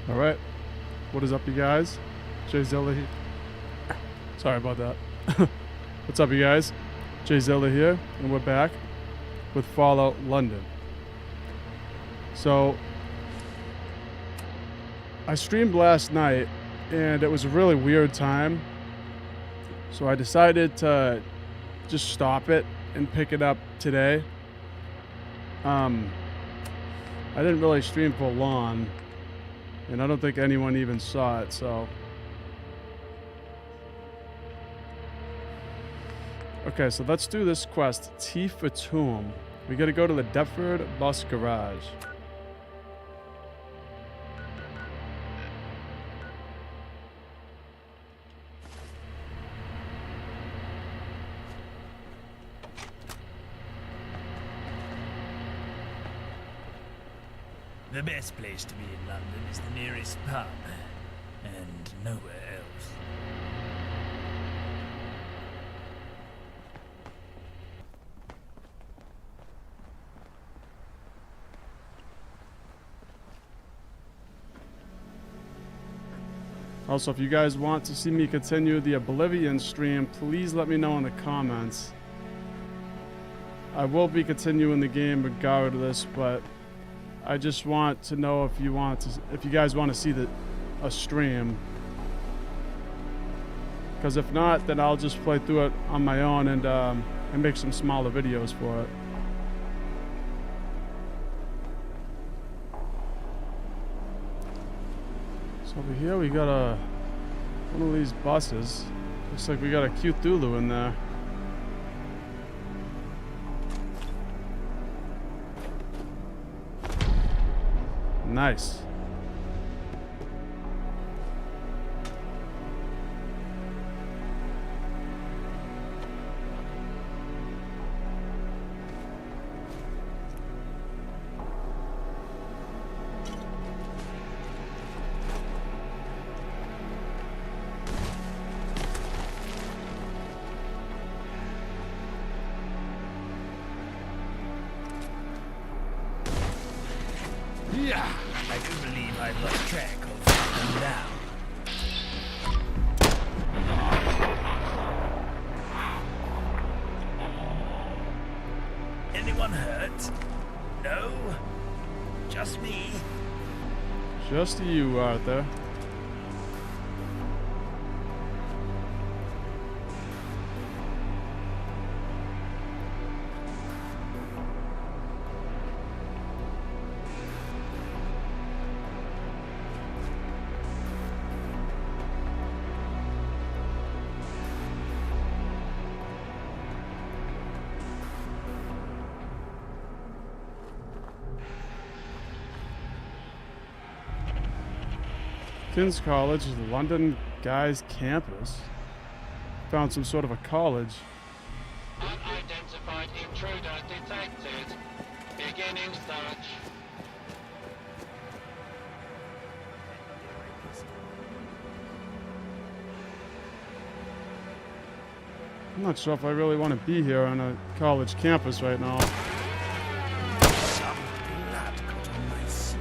Alright, what is up, you guys? JVYZilla here. Sorry about that. What's up, you guys? JVYZilla here, and we're back with Fallout London. So, I streamed last night, and it was a really weird time. So I decided to just stop it and pick it up today. I didn't really stream for long, and I don't think anyone even saw it, so. Okay, so let's do this quest, T for Tomb. We gotta go to the Deptford Bus Garage. The best place to be in London is the nearest pub, and nowhere else. Also, if you guys want to see me continue the Oblivion stream, please let me know in the comments. I will be continuing the game regardless, but I just want to know if you guys want to see a stream. Because if not, then I'll just play through it on my own and make some smaller videos for it. So over here we got one of these buses. Looks like we got a Cthulhu in there. Nice. Yeah, I do believe I've lost track of them now. Anyone hurt? No? Just me? Just you, Arthur. King's College is the London Guys campus. Found some sort of a college. Unidentified intruder detected. Beginning search. I'm not sure if I really want to be here on a college campus right now. Some blood got on my suit.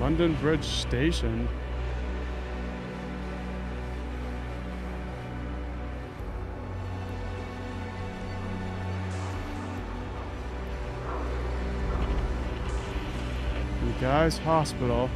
London Bridge Station. The Guy's Hospital.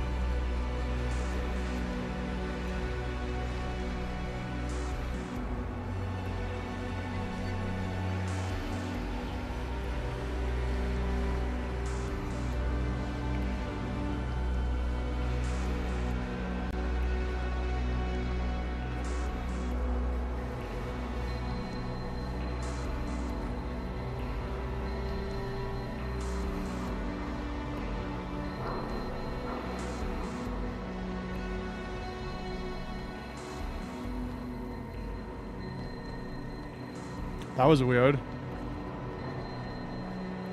That was weird.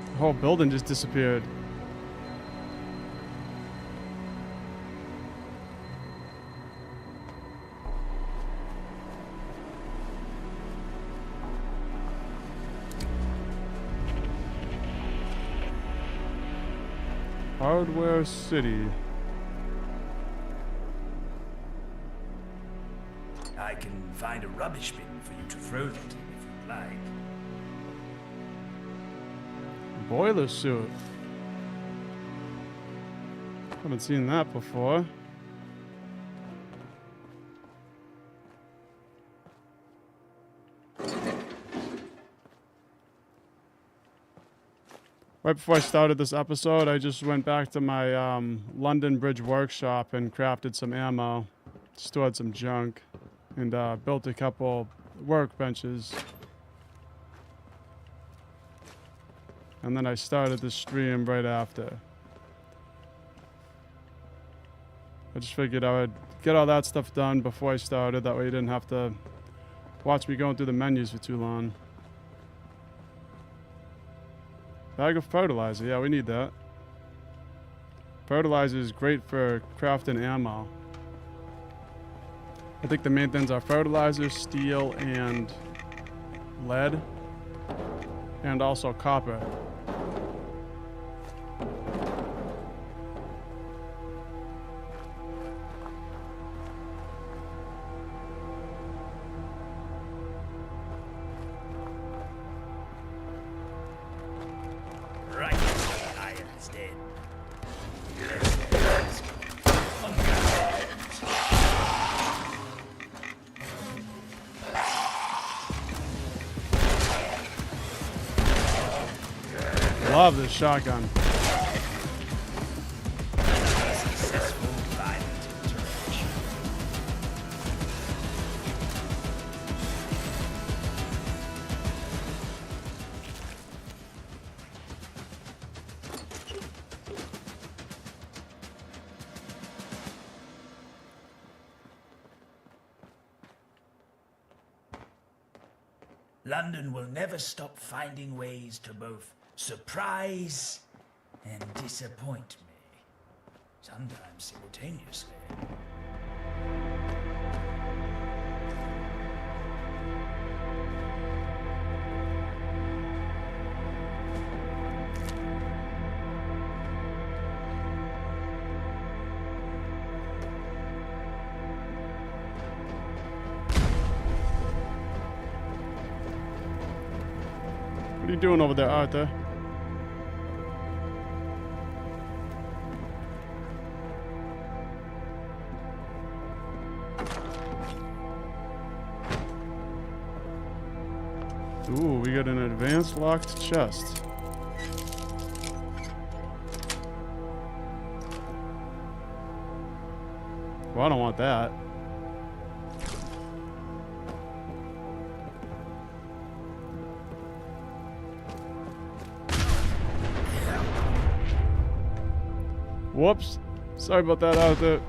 The whole building just disappeared. Hardware City. I can find a rubbish bin for you to throw that in if you'd like. Boiler suit. Haven't seen that before. Right before I started this episode, I just went back to my London Bridge workshop and crafted some ammo, stored some junk, and built a couple workbenches. And then I started the stream right after. I just figured I would get all that stuff done before I started. That way you didn't have to watch me going through the menus for too long. Bag of fertilizer. Yeah, we need that. Fertilizer is great for crafting ammo. I think the main things are fertilizer, steel, and lead. And also copper. Right, Iron's dead. Love this shotgun. Successful violent interaction. London will never stop finding ways to both surprise and disappoint me, sometimes simultaneously. What are you doing over there, Arthur? Ooh, we got an advanced locked chest. Well, I don't want that. Whoops. Sorry about that, Arthur.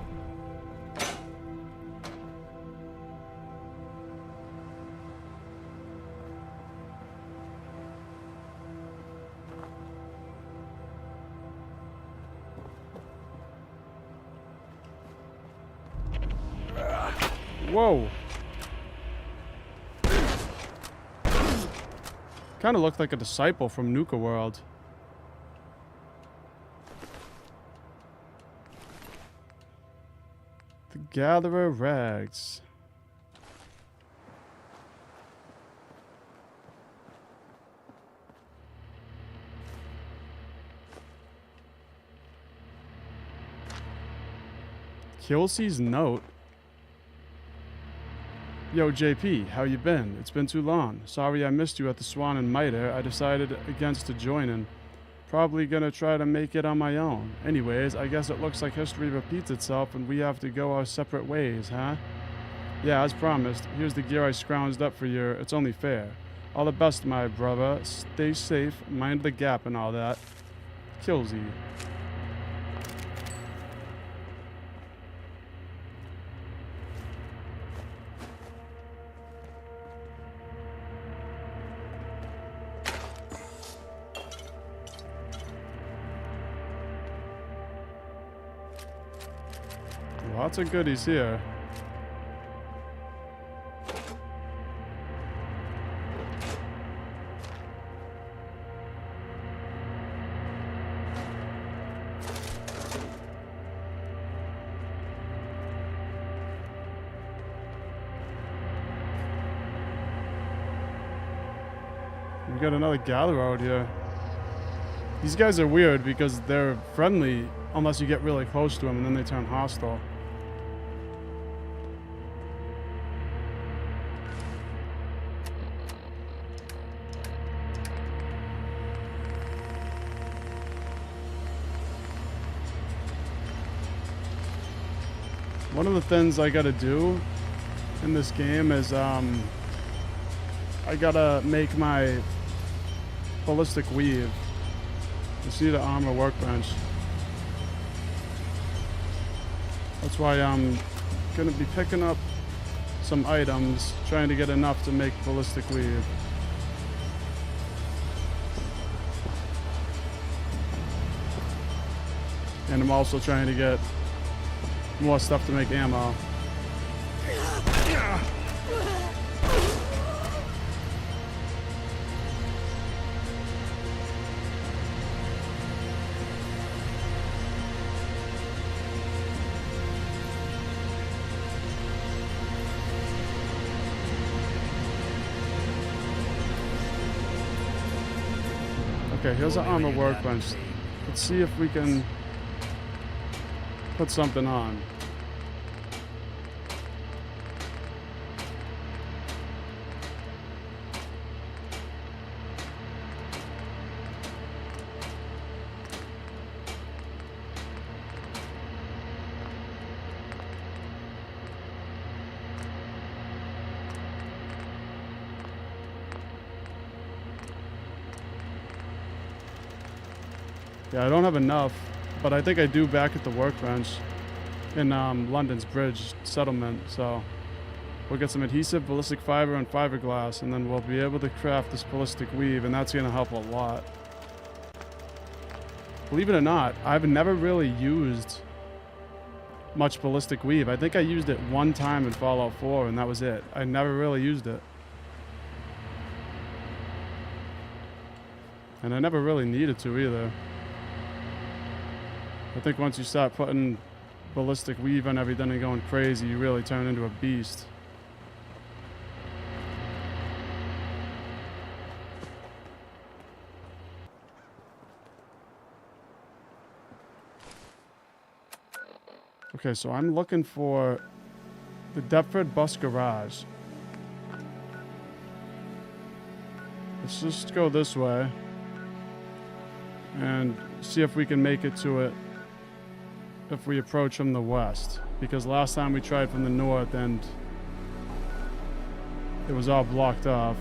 Whoa. Kind of looked like a disciple from Nuka World. The Gatherer Rags. Kelsey's note. Yo, JP, how you been? It's been too long. Sorry I missed you at the Swan and Mitre. I decided against joining. Probably gonna try to make it on my own. Anyways, I guess it looks like history repeats itself and we have to go our separate ways, huh? Yeah, as promised. Here's the gear I scrounged up for you. It's only fair. All the best, my brother. Stay safe, mind the gap and all that. Killsy. Lots of goodies here. we got another gatherer out here. These guys are weird because they're friendly unless you get really close to them and then they turn hostile. One of the things I gotta do in this game is I gotta make my ballistic weave. You see the armor workbench. That's why I'm gonna be picking up some items, trying to get enough to make ballistic weave. And I'm also trying to get more stuff to make ammo. Okay, here's an armor workbench. Let's see if we can put something on. Yeah, I don't have enough, but I think I do back at the workbench in London's Bridge settlement. So we'll get some adhesive, ballistic fiber, and fiberglass, and then we'll be able to craft this ballistic weave, and that's going to help a lot. Believe it or not, I've never really used much ballistic weave. I think I used it one time in Fallout 4, and that was it. I never really used it. And I never really needed to either. I think once you start putting ballistic weave on everything and going crazy, you really turn into a beast. Okay, so I'm looking for the Deptford Bus Garage. Let's just go this way and see if we can make it to it if we approach from the west, because last time we tried from the north and it was all blocked off.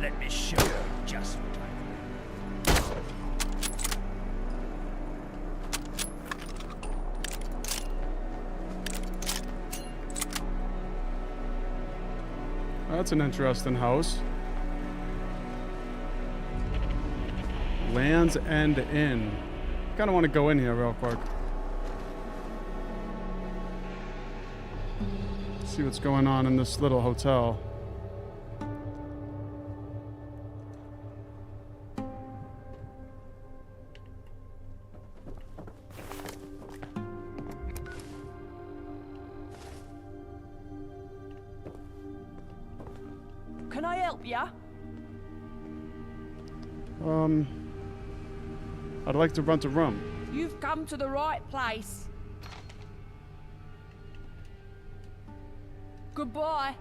Let me show you just what I That's an interesting house. Land's End Inn. Kind of want to go in here real quick. See what's going on in this little hotel. Can I help ya? I'd like to rent a room. You've come to the right place. Goodbye.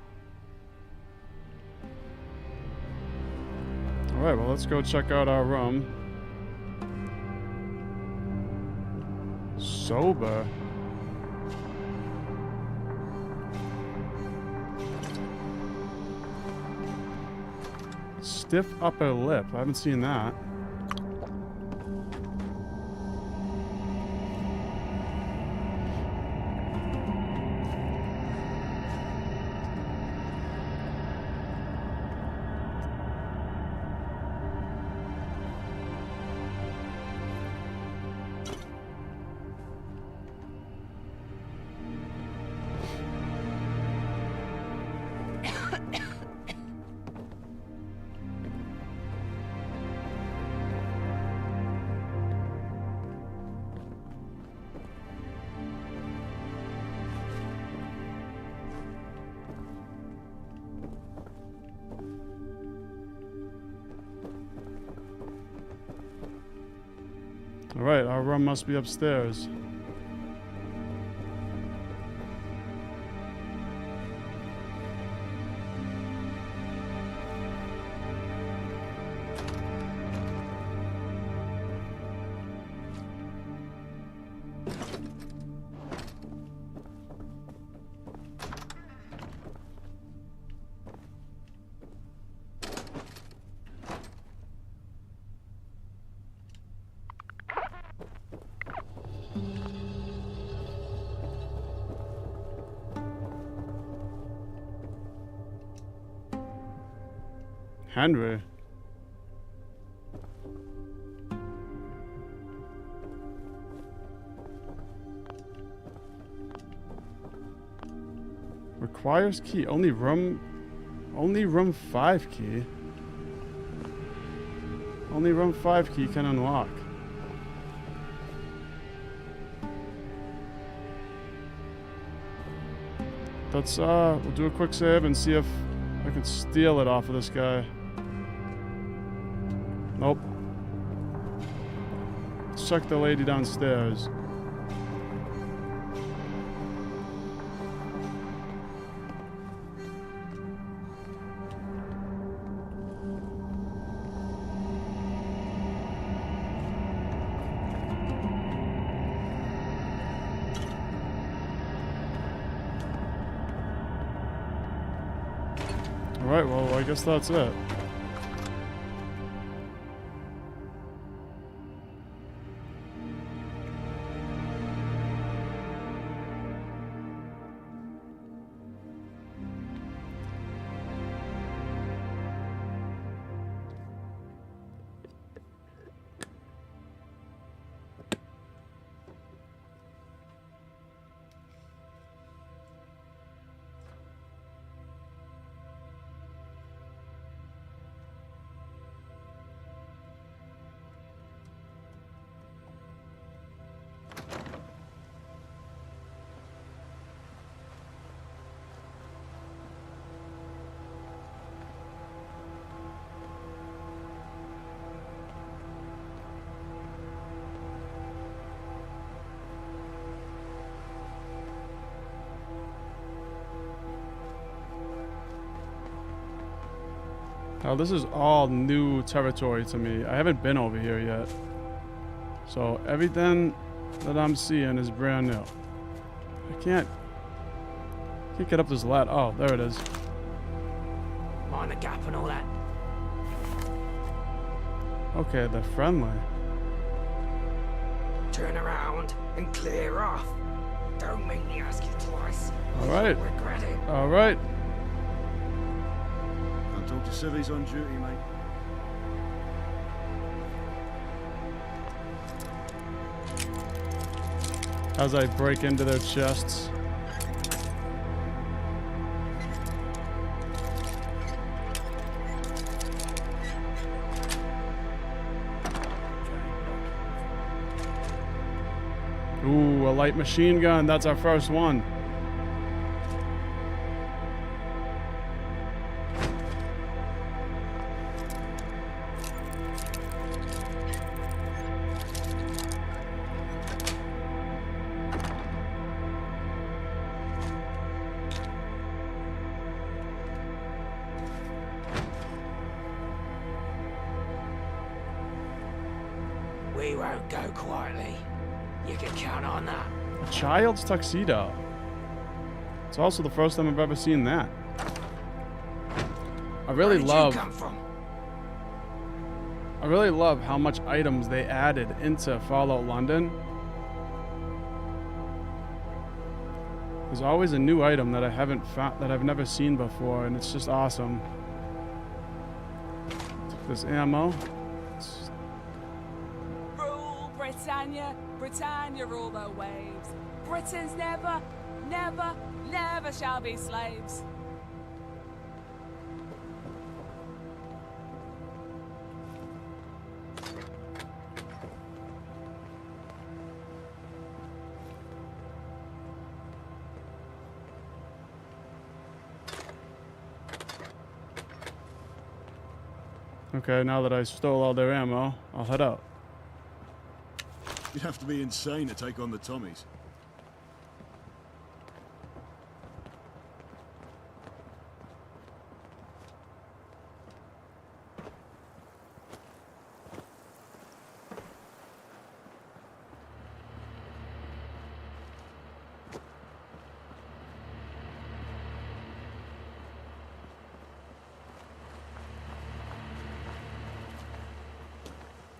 Alright, well, let's go check out our room. Sober. Stiff upper lip. I haven't seen that. Alright, our room must be upstairs. Henry. Requires key. Only room 5 key. Only room 5 key can unlock. Let's we'll do a quick save and see if I can steal it off of this guy. Nope. Let's check the lady downstairs. Alright, well, I guess that's it. Now this is all new territory to me. I haven't been over here yet. So everything that I'm seeing is brand new. I can't get up this ladder. Oh, there it is. Mind the gap and all that. Okay, they're friendly. Turn around and clear off. Don't make me ask you twice. Alright. You'll regret it. Alright. Can't talk to civvies on duty, mate. As I break into their chests. Ooh, a light machine gun. That's our first one. We won't go quietly. You can count on that. A child's tuxedo. It's also the first time I've ever seen that. I really Where did love. you come from? I really love how much items they added into Fallout London. There's always a new item that I haven't found, that I've never seen before, and it's just awesome. Take this ammo. Rule Britannia, Britannia rule the waves. Britons never, never, never shall be slaves. Okay, now that I stole all their ammo, I'll head out. You'd have to be insane to take on the Tommies.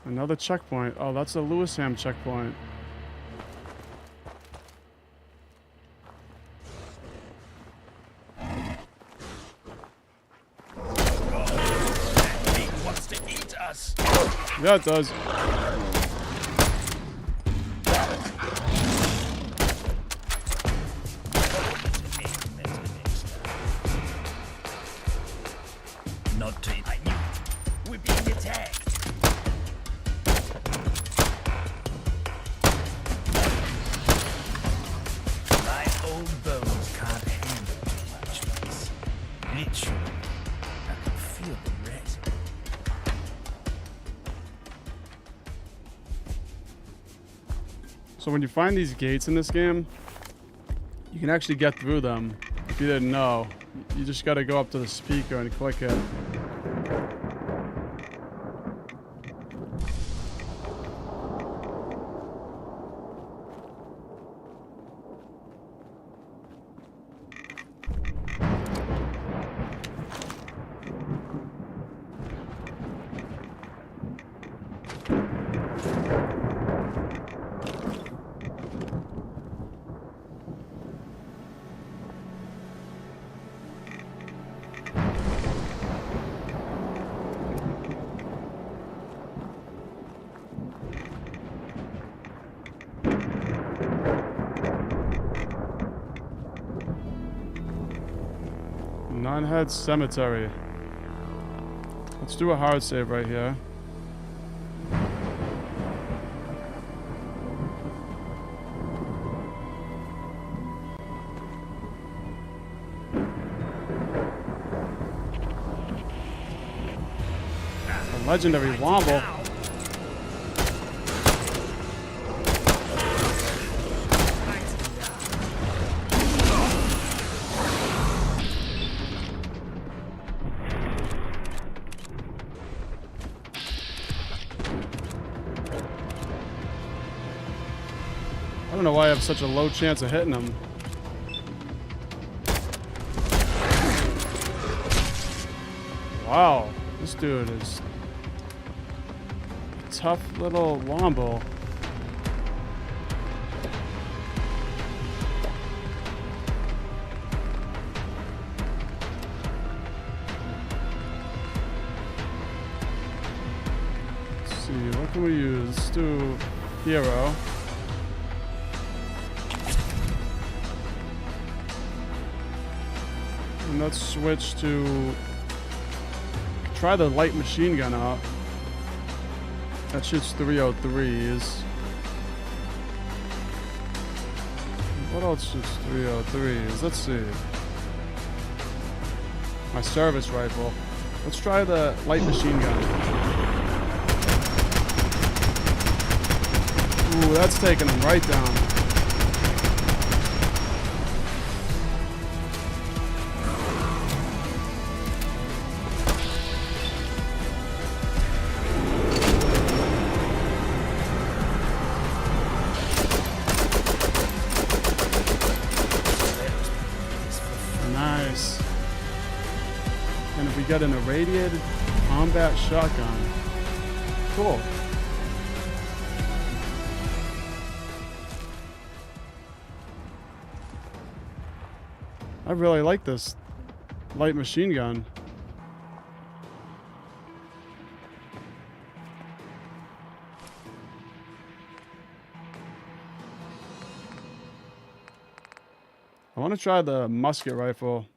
Another checkpoint. Oh, that's a Lewisham checkpoint. He wants to eat us. Yeah, it does. Not to I knew. We're being attacked. My old bones can't handle too much of this. Literally, I can feel the rest. So when you find these gates in this game, you can actually get through them. If you didn't know, you just got to go up to the speaker and click it. Nunhead Cemetery. Let's do a hard save right here. A legendary Womble. I don't know why I have such a low chance of hitting him. Wow, this dude is a tough little Wombo. Let's see, what can we use? Let's do Hero. And let's switch to try the light machine gun out. That shoots 303s. What else shoots 303s? Let's see. My service rifle. Let's try the light machine gun. Ooh, that's taking him right down. Nice. And if we get an irradiated combat shotgun. Cool. I really like this light machine gun. I want to try the musket rifle.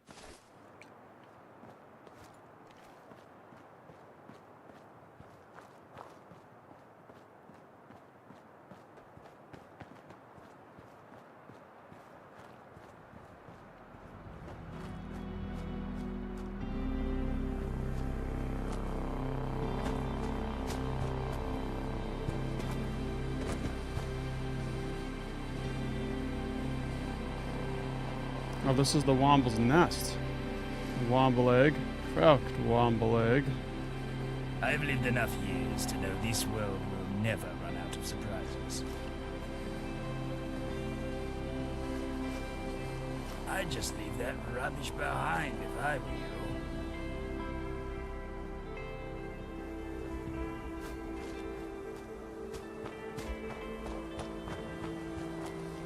Oh, this is the womble's nest. Womble egg. Cracked womble egg. I've lived enough years to know this world will never run out of surprises. I'd just leave that rubbish behind if I were you.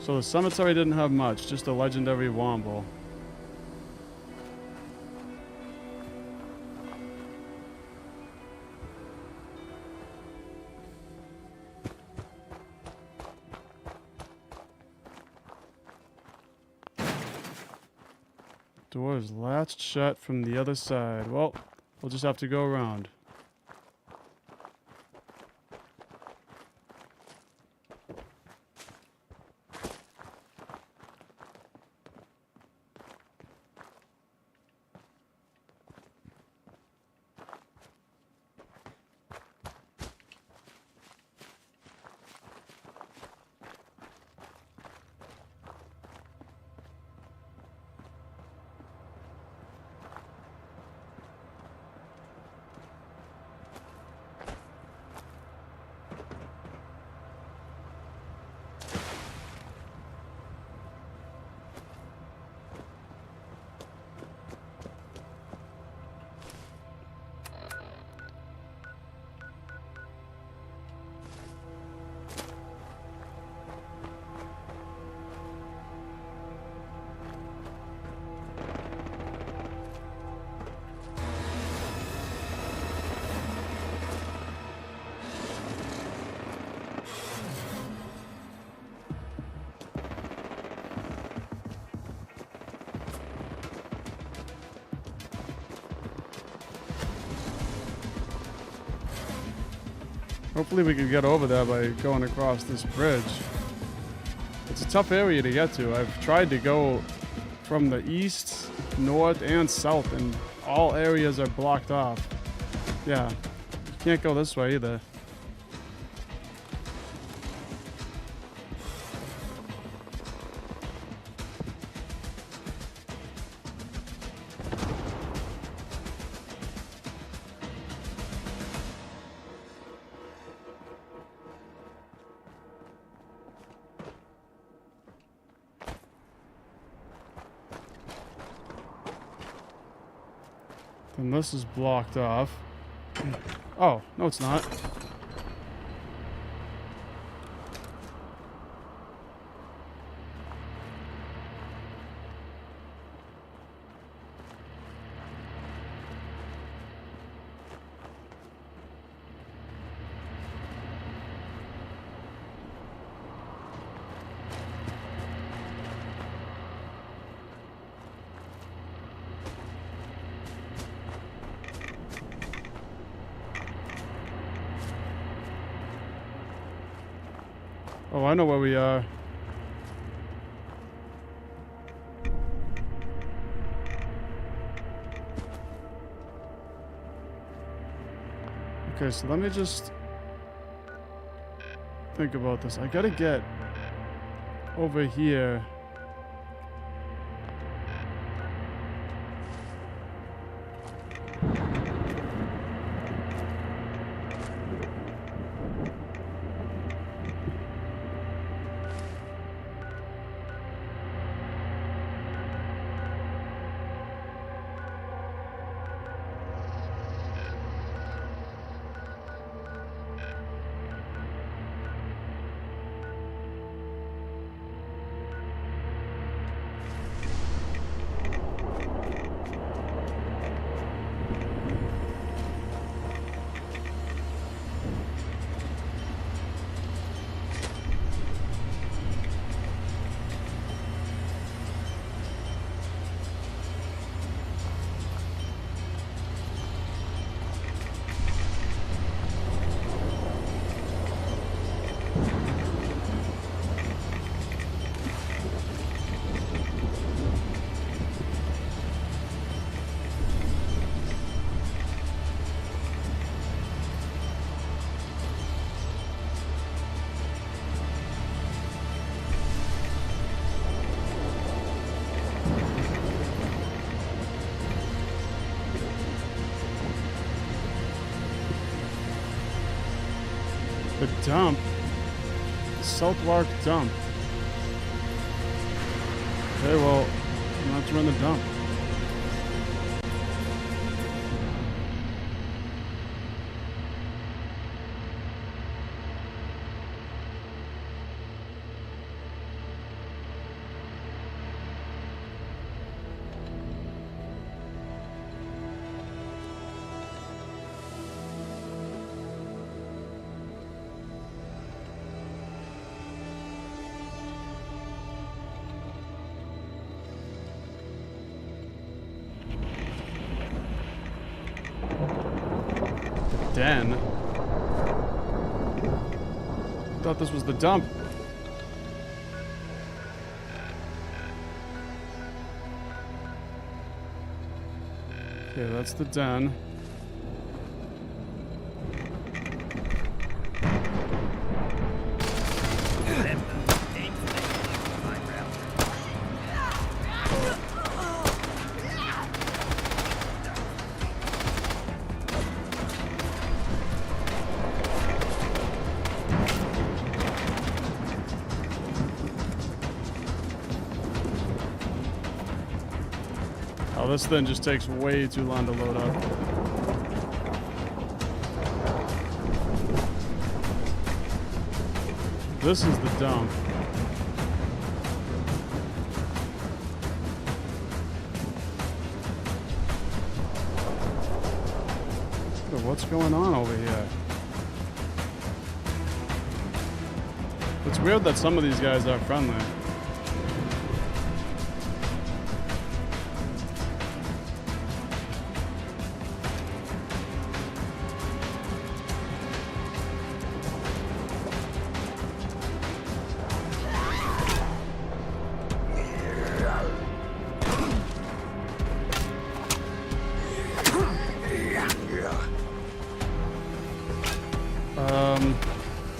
So the cemetery didn't have much, just a legendary womble. Door is latched shut from the other side. Well, we'll just have to go around. Hopefully we can get over there by going across this bridge. It's a tough area to get to. I've tried to go from the east, north, and south, and all areas are blocked off. Yeah, you can't go this way either. And this is blocked off. Oh, no it's not. Oh, I know where we are. Okay, so let me just think about this. I gotta get over here. the dump. The Southwark dump. Okay, well, I'm gonna have to run the dump. Den. Thought this was the dump. Okay, that's the den. Oh, this thing just takes way too long to load up. This is the dump. What's going on over here? It's weird that some of these guys are friendly.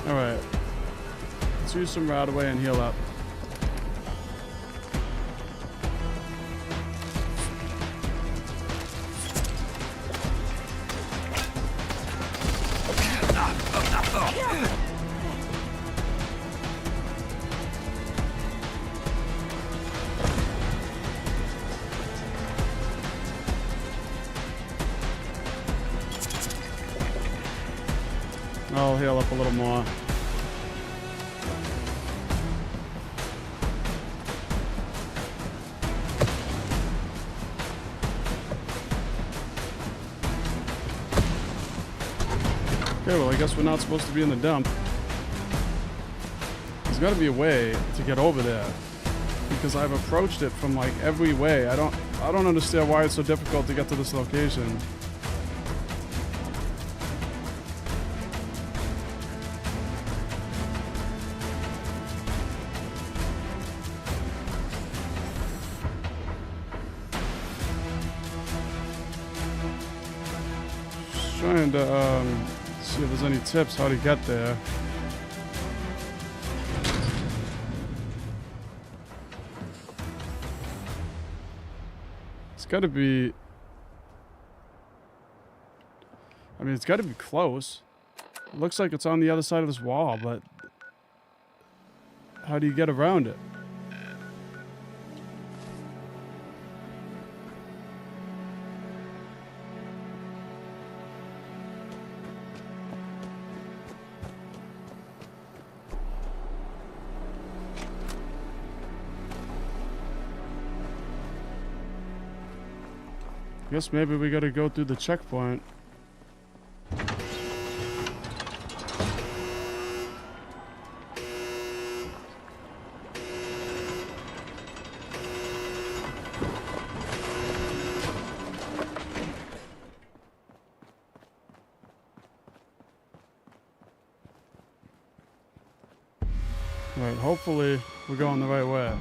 Alright. Let's use some route away and heal up. I'll heal up a little more. Okay, well, I guess we're not supposed to be in the dump. There's got to be a way to get over there, because I've approached it from like every way. I don't understand why it's so difficult to get to this location. Trying to see if there's any tips how to get there. It's got to be, I mean, it's got to be close. It looks like it's on the other side of this wall, but how do you get around it? Guess maybe we gotta go through the checkpoint. Right, hopefully we're going the right way.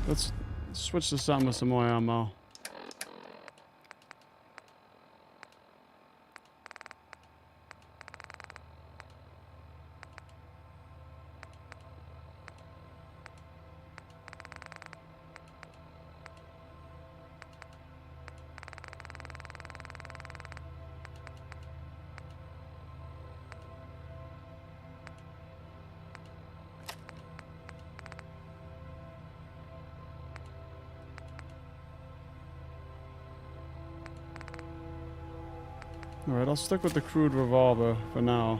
Let's switch to something with some more ammo. Alright, I'll stick with the crude revolver for now.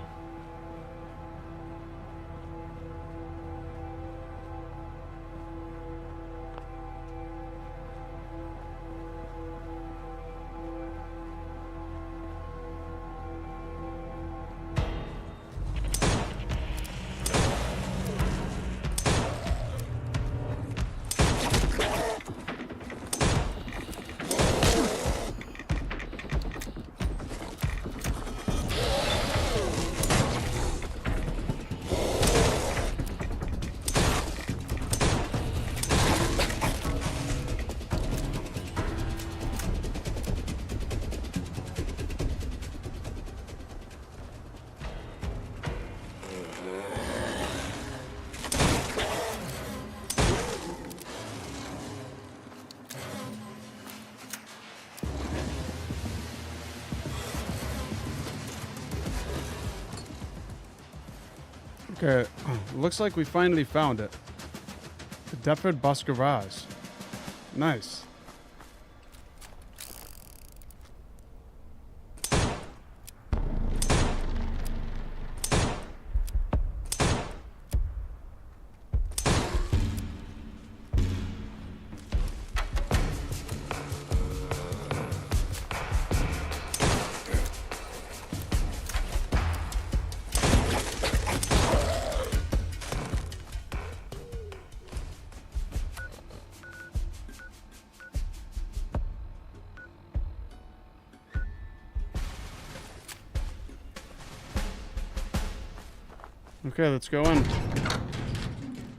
Okay, looks like we finally found it. The Deptford Bus Garage. Nice. Okay, let's go in.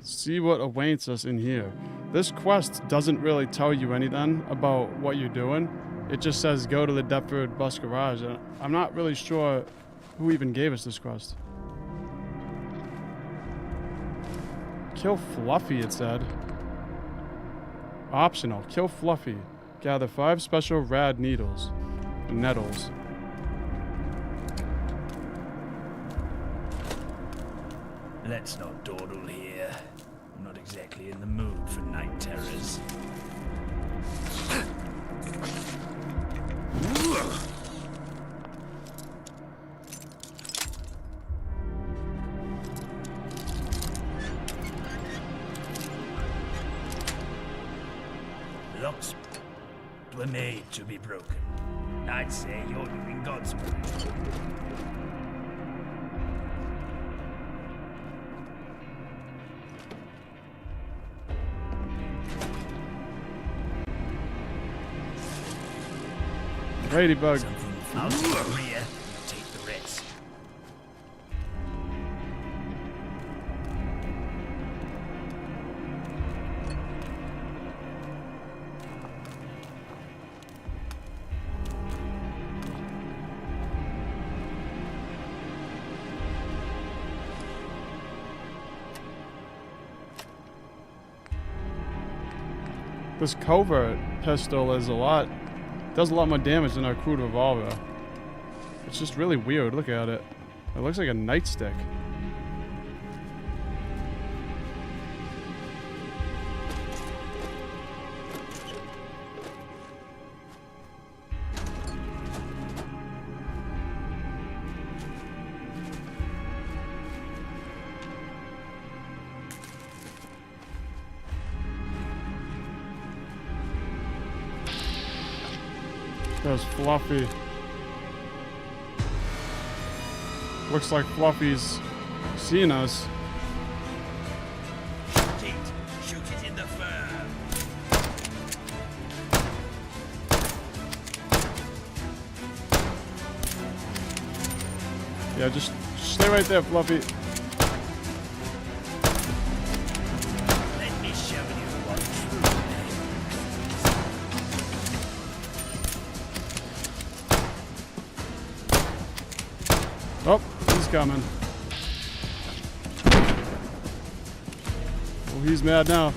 See what awaits us in here. This quest doesn't really tell you anything about what you're doing. It just says go to the Deptford Bus Garage. And I'm not really sure who even gave us this quest. Kill Fluffy, it said. Optional. Kill Fluffy. Gather 5 special rad needles. Nettles. Let's not dawdle here. I'm not exactly in the mood for night terrors. Locks were made to be broken. I'd say you're doing God's work. Ladybug. Something out of the rear, take the rest. This covert pistol is does a lot more damage than our crude revolver. It's just really weird. Look at it. It looks like a nightstick. There's Fluffy. Looks like Fluffy's seen us. Shoot it in the fur. Yeah, just stay right there, Fluffy. Let me show you what true Oh, he's coming. Oh, he's mad now.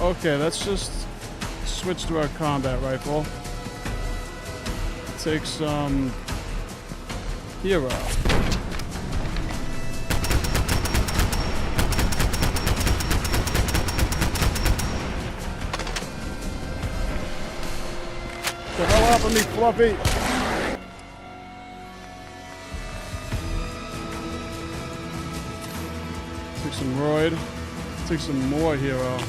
Okay, let's just switch to our combat rifle. Take some hero. The hell off of me, Fluffy! Take some Roid. Take some more hero.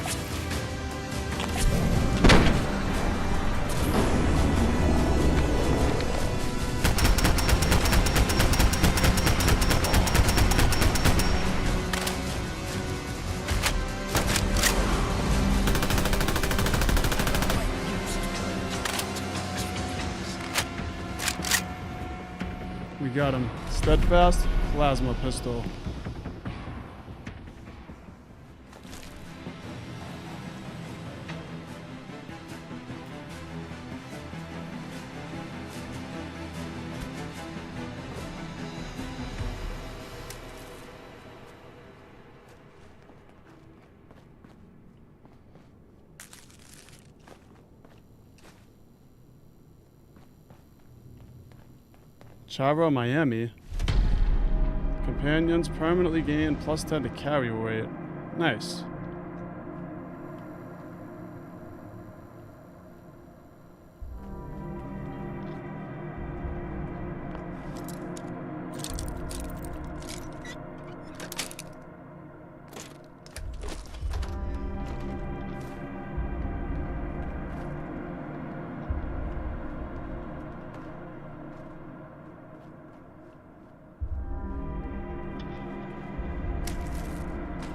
We got him. Steadfast plasma pistol. Charo Miami. Companions permanently gain +10 to carry weight. Nice.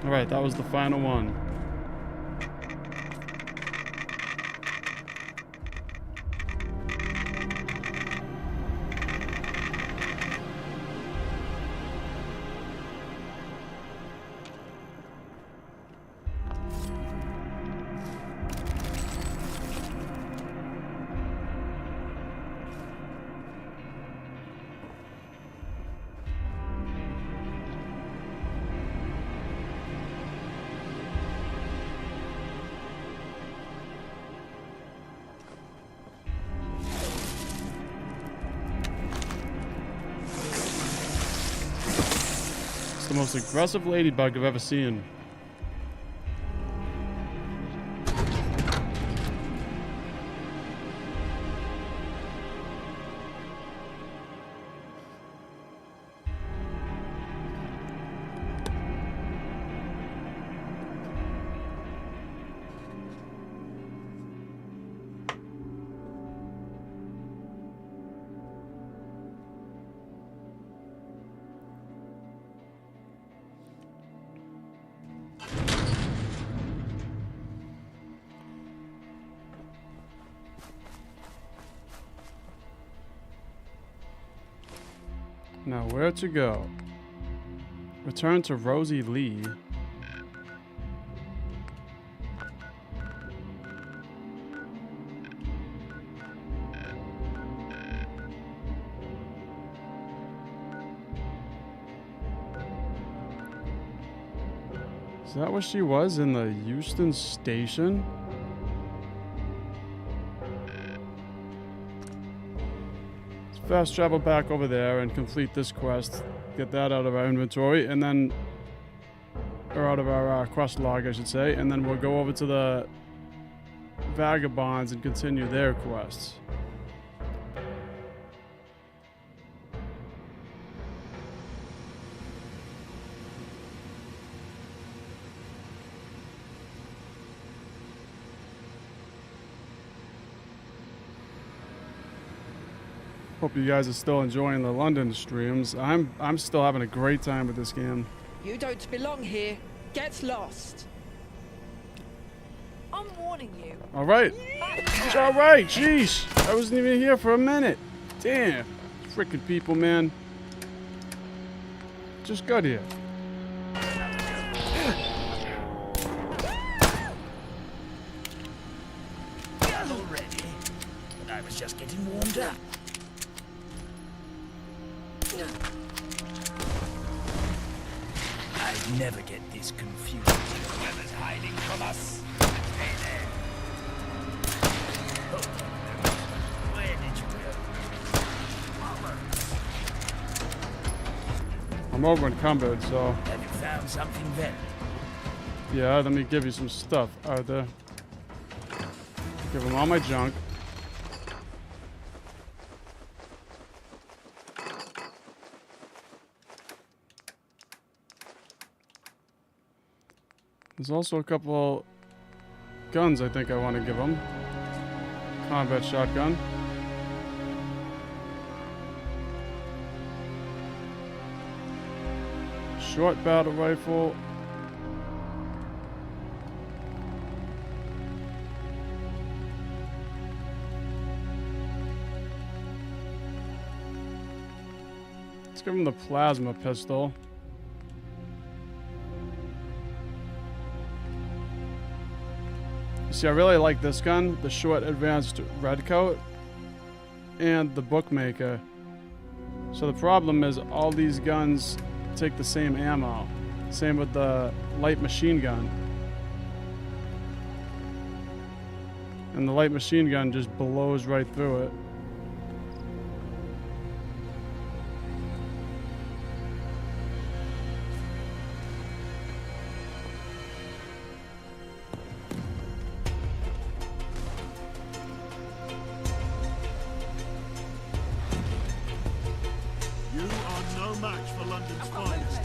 Alright, that was the final one. The most aggressive ladybug I've ever seen. Now, where to go? Return to Rosie Lee. Is that where she was, in the Houston station? Fast travel back over there and complete this quest. Get that out of our inventory, and then, or out of our quest log, I should say, and then we'll go over to the Vagabonds and continue their quests. Hope you guys are still enjoying the London streams. I'm still having a great time with this game. You don't belong here. Get lost. I'm warning you. All right. All right. Jeez. I wasn't even here for a minute. Damn. Freaking people, man. Just got here. Already? But I was just getting warmed I'd never get this confused. Whoever's hiding from us. Hey there. Oh, where did you go? I'm over encumbered, so Have you found something then? yeah, let me give you some stuff. Give them all my junk. There's also a couple guns I think I want to give them. Combat shotgun. Short battle rifle. Let's give him the plasma pistol. See, I really like this gun, the short advanced redcoat, and the bookmaker. So the problem is all these guns take the same ammo. Same with the light machine gun. And the light machine gun just blows right through it. You are no match for London's finest.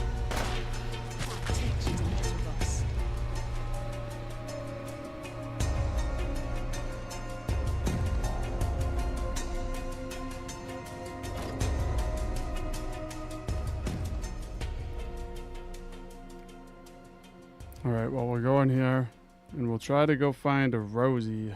Alright, well, we'll go in here and we'll try to go find a Rosie.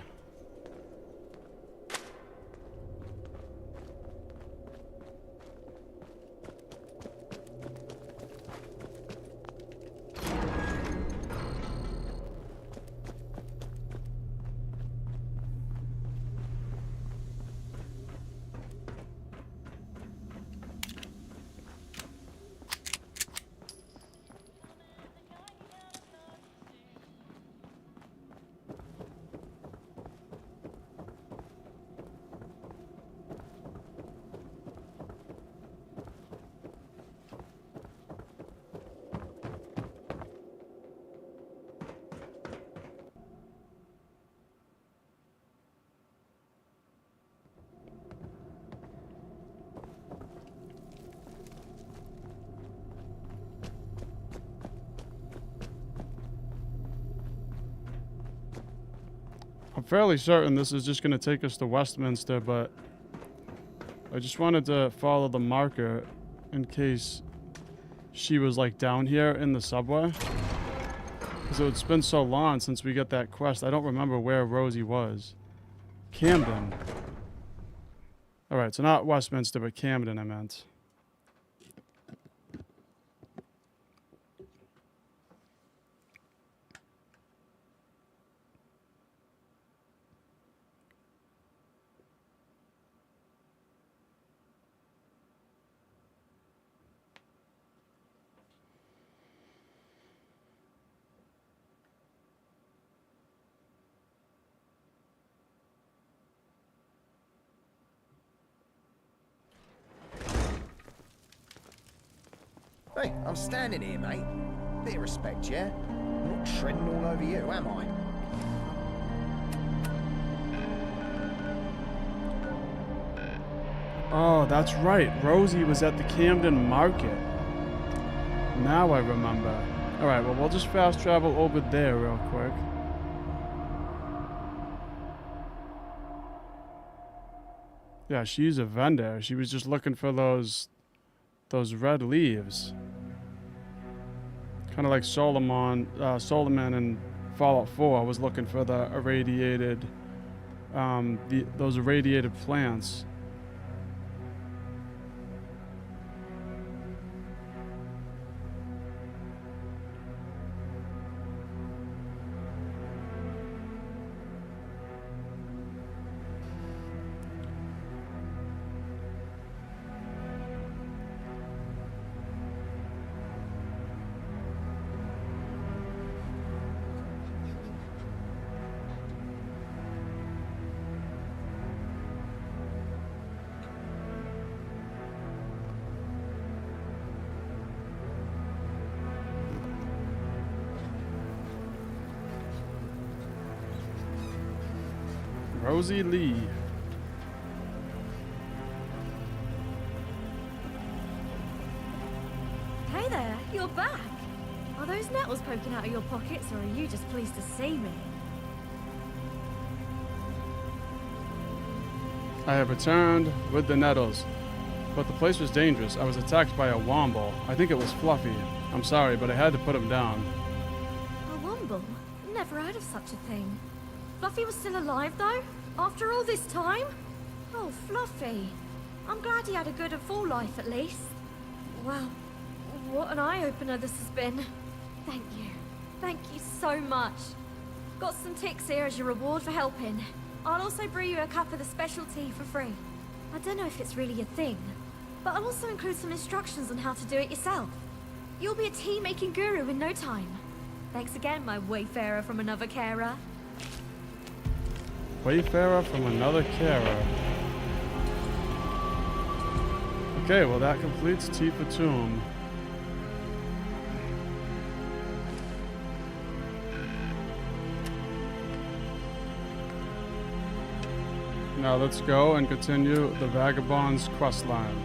I'm fairly certain this is just going to take us to Westminster, but I just wanted to follow the marker in case she was like down here in the subway. Because it's been so long since we got that quest. I don't remember where Rosie was. Camden. Alright, so not Westminster, but Camden I meant. Hey, I'm standing here, mate. Bit of respect, yeah? I'm not treading all over you, am I? Oh, that's right. Rosie was at the Camden Market. Now I remember. Alright, well, we'll just fast travel over there real quick. Yeah, she's a vendor. She was just looking for those red leaves. Kind of like Solomon in Fallout 4 was looking for the irradiated, those irradiated plants. Rosie Lee. Hey there, you're back. Are those nettles poking out of your pockets, or are you just pleased to see me? I have returned with the nettles, but the place was dangerous. I was attacked by a womble. I think it was Fluffy. I'm sorry, but I had to put him down. A womble? Never heard of such a thing. Fluffy was still alive, though? After all this time? Oh, Fluffy. I'm glad he had a good and full life, at least. Wow, what an eye-opener this has been. Thank you. Thank you so much. Got some ticks here as your reward for helping. I'll also brew you a cup of the special tea for free. I don't know if it's really a thing, but I'll also include some instructions on how to do it yourself. You'll be a tea-making guru in no time. Thanks again, my wayfarer from another carer. Wayfarer from another carer. Okay, well that completes Tea for Tomb. Now let's go and continue the Vagabond's quest line.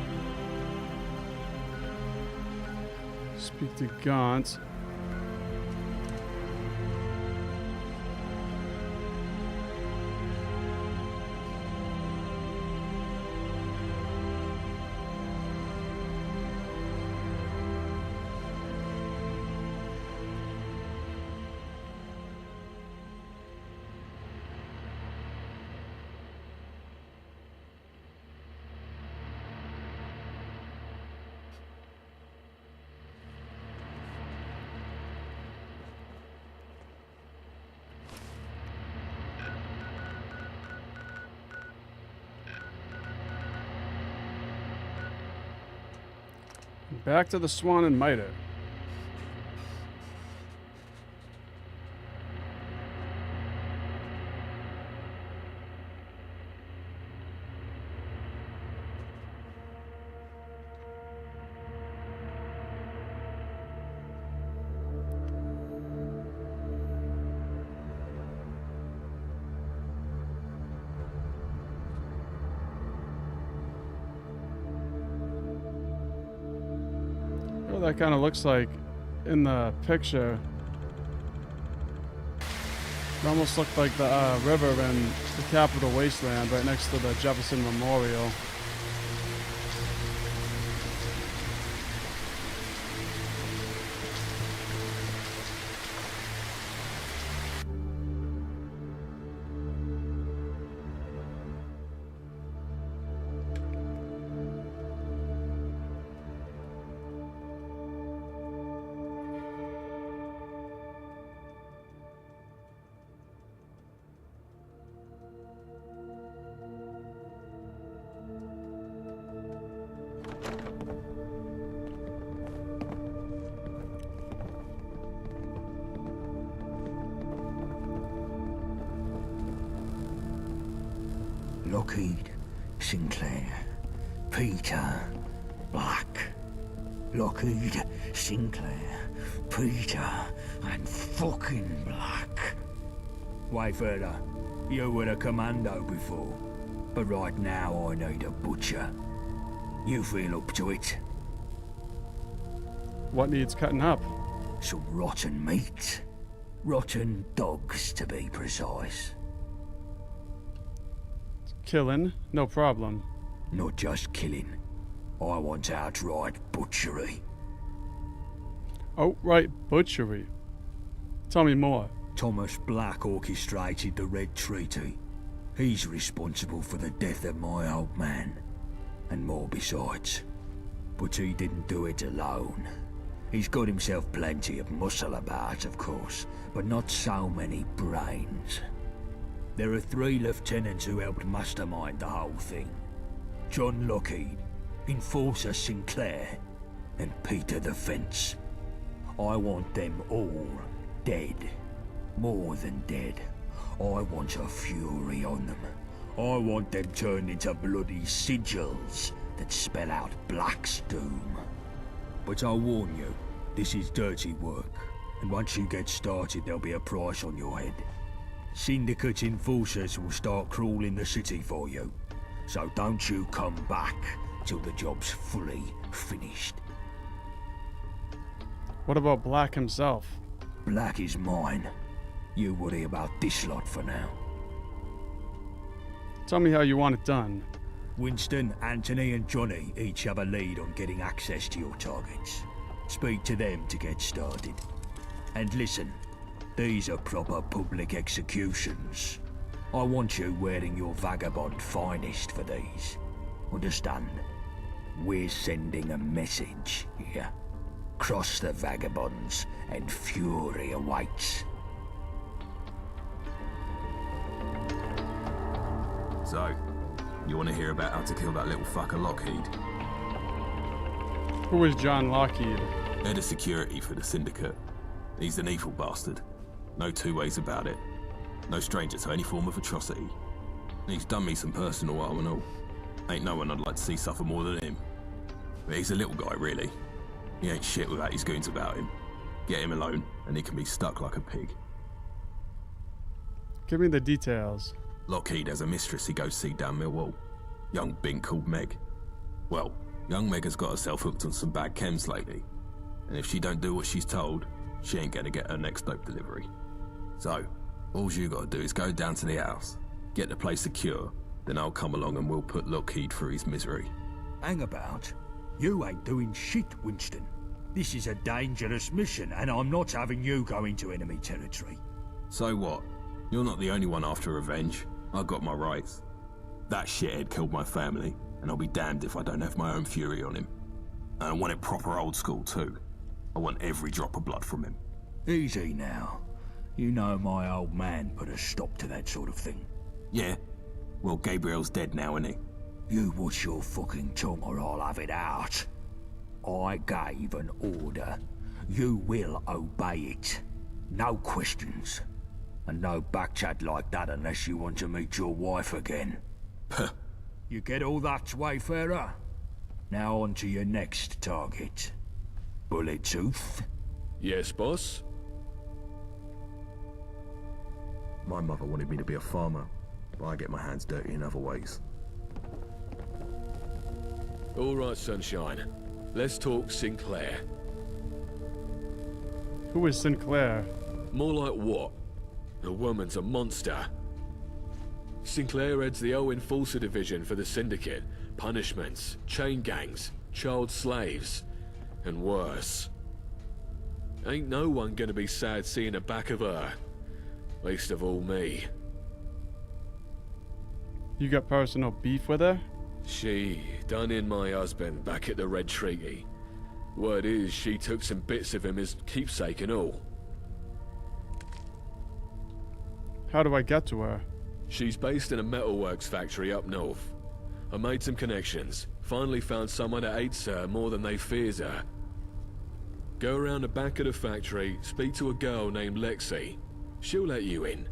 Speak to Gaunt. Back to the Swan and Mitre. That kind of looks like in the picture. It almost looked like the river in the Capital Wasteland right next to the Jefferson Memorial. Lockheed, Sinclair, Peter, Black. Lockheed, Sinclair, Peter, and fucking Black. Wayfarer, you were a commando before, but right now I need a butcher. You feel up to it? What needs cutting up? Some rotten meat. Rotten dogs, to be precise. Killing, no problem. Not just killing. I want outright butchery. Outright butchery. Tell me more. Thomas Black orchestrated the Red Treaty. He's responsible for the death of my old man, and more besides. But he didn't do it alone. He's got himself plenty of muscle about, of course, but not so many brains. There are 3 lieutenants who helped mastermind the whole thing. John Lockheed, Enforcer Sinclair, and Peter the Fence. I want them all dead. More than dead. I want a fury on them. I want them turned into bloody sigils that spell out Black's doom. But I'll warn you, this is dirty work, and once you get started there'll be a price on your head. Syndicate enforcers will start crawling the city for you. So don't you come back till the job's fully finished. What about Black himself? Black is mine. You worry about this lot for now. Tell me how you want it done. Winston, Anthony and Johnny each have a lead on getting access to your targets. Speak to them to get started. And listen, these are proper public executions. I want you wearing your vagabond finest for these. Understand? We're sending a message here. Cross the vagabonds and fury awaits. So, you want to hear about how to kill that little fucker Lockheed? Who is John Lockheed? Head of security for the Syndicate. He's an evil bastard. No two ways about it. No stranger to any form of atrocity. And he's done me some personal harm and all. Ain't no one I'd like to see suffer more than him. But he's a little guy, really. He ain't shit without his goons about him. Get him alone, and he can be stuck like a pig. Give me the details. Lockheed has a mistress he goes see down Millwall. Young bink called Meg. Well, young Meg has got herself hooked on some bad chems lately. And if she don't do what she's told, she ain't gonna get her next dope delivery. So, all you gotta do is go down to the house, get the place secure, then I'll come along and we'll put Lockheed through his misery. Hang about. You ain't doing shit, Winston. This is a dangerous mission, and I'm not having you go into enemy territory. So what? You're not the only one after revenge. I got my rights. That shithead killed my family, and I'll be damned if I don't have my own fury on him. And I want it proper old school too. I want every drop of blood from him. Easy now. You know my old man put a stop to that sort of thing. Yeah? Well, Gabriel's dead now, isn't he? You watch your fucking tongue or I'll have it out. I gave an order. You will obey it. No questions. And no backchat like that unless you want to meet your wife again. You get all that, Wayfarer? Now on to your next target. Bullet Tooth? Yes, boss? My mother wanted me to be a farmer, but I get my hands dirty in other ways. All right, Sunshine. Let's talk Sinclair. Who is Sinclair? More like what? The woman's a monster. Sinclair heads the Owen Enforcer Division for the Syndicate. Punishments, chain gangs, child slaves, and worse. Ain't no one gonna be sad seeing the back of her. Least of all me. You got personal beef with her? She done in my husband back at the Red Treaty. Word is, she took some bits of him as keepsake and all. How do I get to her? She's based in a metalworks factory up north. I made some connections. Finally found someone that hates her more than they fears her. Go around the back of the factory, speak to a girl named Lexi. She'll let you in.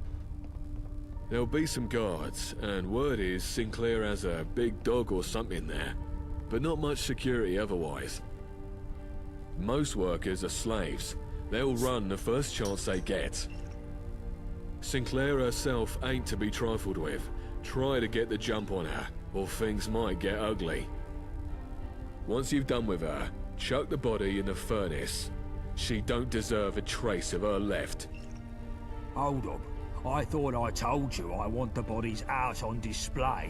There'll be some guards, and word is Sinclair has a big dog or something there, but not much security otherwise. Most workers are slaves. They'll run the first chance they get. Sinclair herself ain't to be trifled with. Try to get the jump on her, or things might get ugly. Once you've done with her, chuck the body in the furnace. She don't deserve a trace of her left. Hold up. I thought I told you I want the bodies out on display.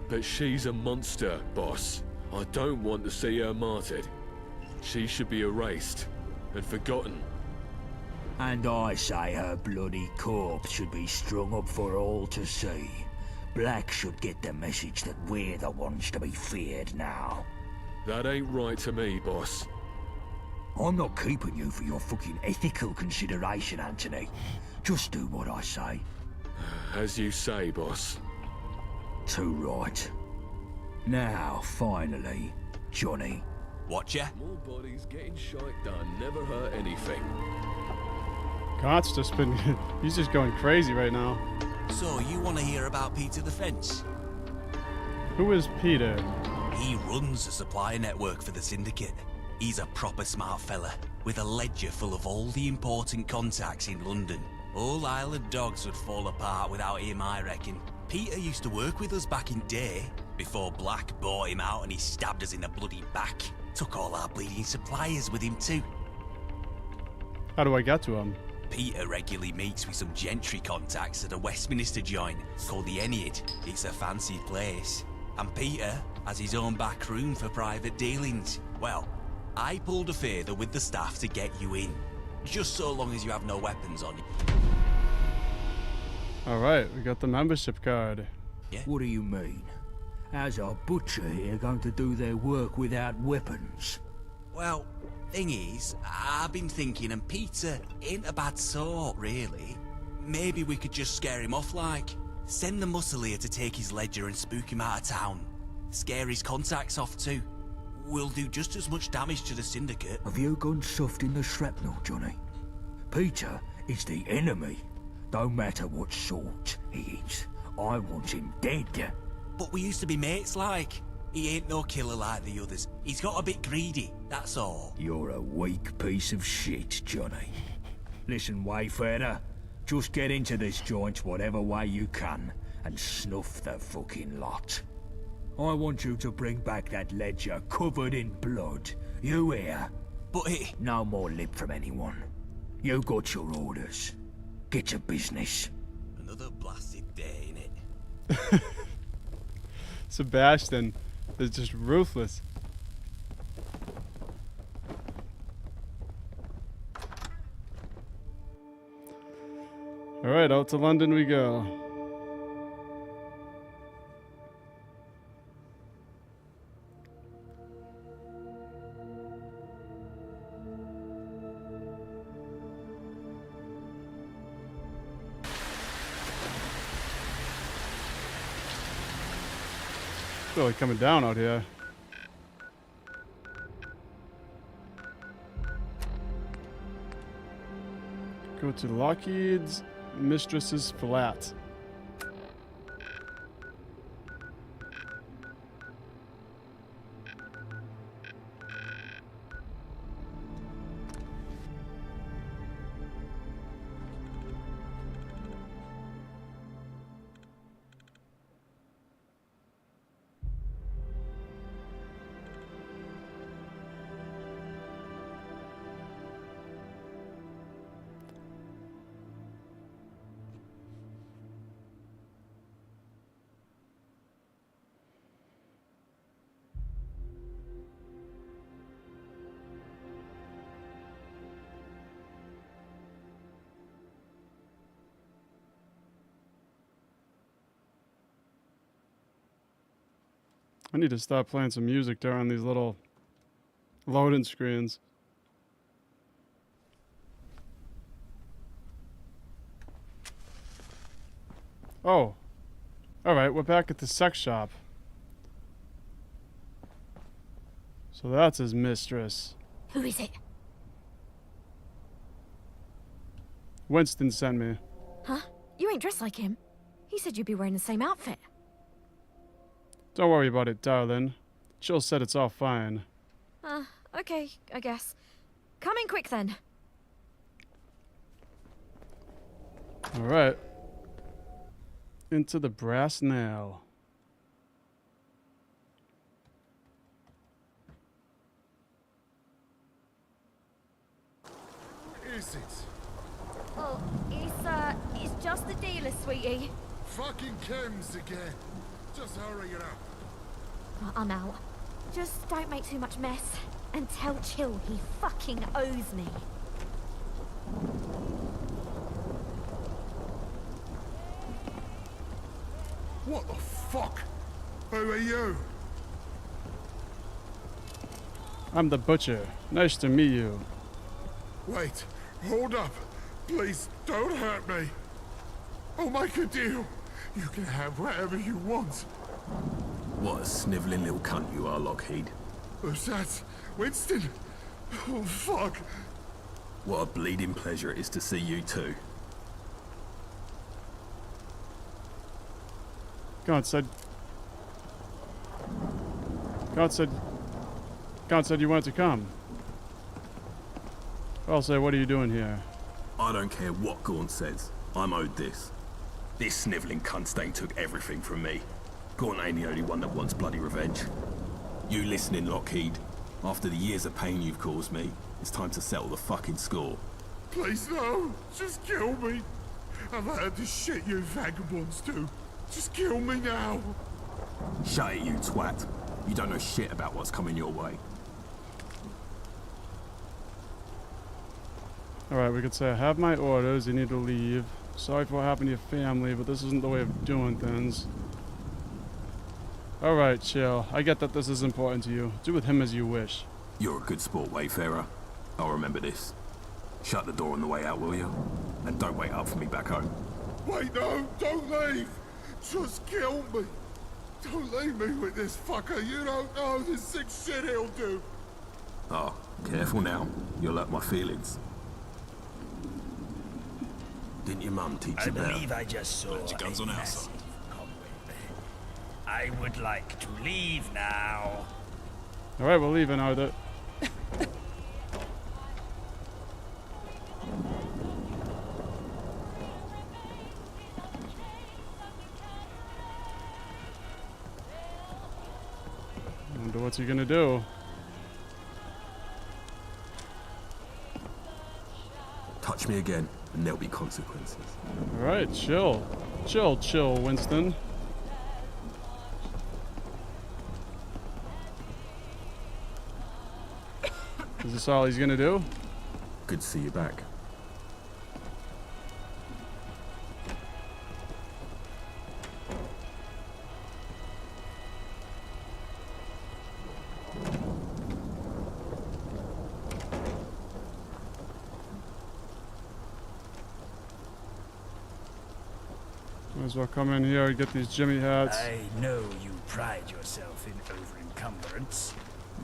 But she's a monster, boss. I don't want to see her martyred. She should be erased and forgotten. And I say her bloody corpse should be strung up for all to see. Black should get the message that we're the ones to be feared now. That ain't right to me, boss. I'm not keeping you for your fucking ethical consideration, Anthony. Just do what I say. As you say, boss. Too right. Now, finally, Johnny. Watcha? More bodies getting shite done never hurt anything. God's just been... he's just going crazy right now. So, you want to hear about Peter the Fence? Who is Peter? He runs a supplier network for the Syndicate. He's a proper smart fella, with a ledger full of all the important contacts in London. All Island dogs would fall apart without him, I reckon. Peter used to work with us back in day, before Black bought him out and he stabbed us in the bloody back. Took all our bleeding supplies with him too. How do I get to him? Peter regularly meets with some gentry contacts at a Westminster joint called the Ennead. It's a fancy place. And Peter has his own back room for private dealings. Well, I pulled a favour with the staff to get you in. Just so long as you have no weapons on you. Alright, we got the membership card. Yeah. What do you mean? How's our butcher here going to do their work without weapons? Well, thing is, I've been thinking, and Peter ain't a bad sort, really. Maybe we could just scare him off, like. Send the muscle here to take his ledger and spook him out of town. Scare his contacts off too. We'll do just as much damage to the Syndicate. Have you gone soft in the shrapnel, Johnny? Peter is the enemy. No matter what sort he is, I want him dead. But we used to be mates, like. He ain't no killer like the others. He's got a bit greedy, that's all. You're a weak piece of shit, Johnny. Listen, Wayfarer, just get into this joint whatever way you can and snuff the fucking lot. I want you to bring back that ledger covered in blood. You hear? But it... No more lip from anyone. You got your orders. Get to business. Another blasted day, innit? Sebastian is just ruthless. Alright, out to London we go. Really coming down out here. Go to Lockheed's Mistress's Flat. I need to stop playing some music during these little loading screens. Oh. Alright, we're back at the sex shop. So that's his mistress. Who is it? Winston sent me. Huh? You ain't dressed like him. He said you'd be wearing the same outfit. Don't worry about it, darling. Jill said it's all fine. Okay, I guess. Come in quick then. Alright. Into the brass nail. Is it? Oh, it's just the dealer, sweetie. Fucking chems again. Just hurry it up. I'm out. Just don't make too much mess. And tell Chill he fucking owes me. What the fuck? Who are you? I'm the butcher. Nice to meet you. Wait, hold up. Please don't hurt me. I'll make a deal. You can have whatever you want. What a snivelling little cunt you are, Lockheed. Who's that? Winston? Oh, fuck. What a bleeding pleasure it is to see you two. God said you wanted to come. I'll say, what are you doing here? I don't care what Gaunt says. I'm owed this. This snivelling cunt stain took everything from me. Gaunt ain't the only one that wants bloody revenge. You listening, Lockheed? After the years of pain you've caused me, it's time to settle the fucking score. Please, no. Just kill me. I've heard the shit you vagabonds do. Just kill me now. Shut it, you twat. You don't know shit about what's coming your way. Alright, we could say I have my orders, you need to leave. Sorry for what happened to your family, but this isn't the way of doing things. Alright, chill. I get that this is important to you. Do with him as you wish. You're a good sport, Wayfarer. I'll remember this. Shut the door on the way out, will you? And don't wait up for me back home. Wait, no, don't leave. Just kill me. Don't leave me with this fucker. You don't know the sick shit he'll do. Oh, careful now. You'll hurt my feelings. Didn't your mum teach I you better? believe I just saw Put your guns on a our massive side. cobweb. I would like to leave now. Alright, we're leaving, Arthur. Wonder what's he gonna do? Touch me again, and there'll be consequences. Alright, chill. Chill, Winston. Is this all he's gonna do? Good to see you back. Might as well come in here and get these Jimmy hats. I know you pride yourself in over-encumbrance,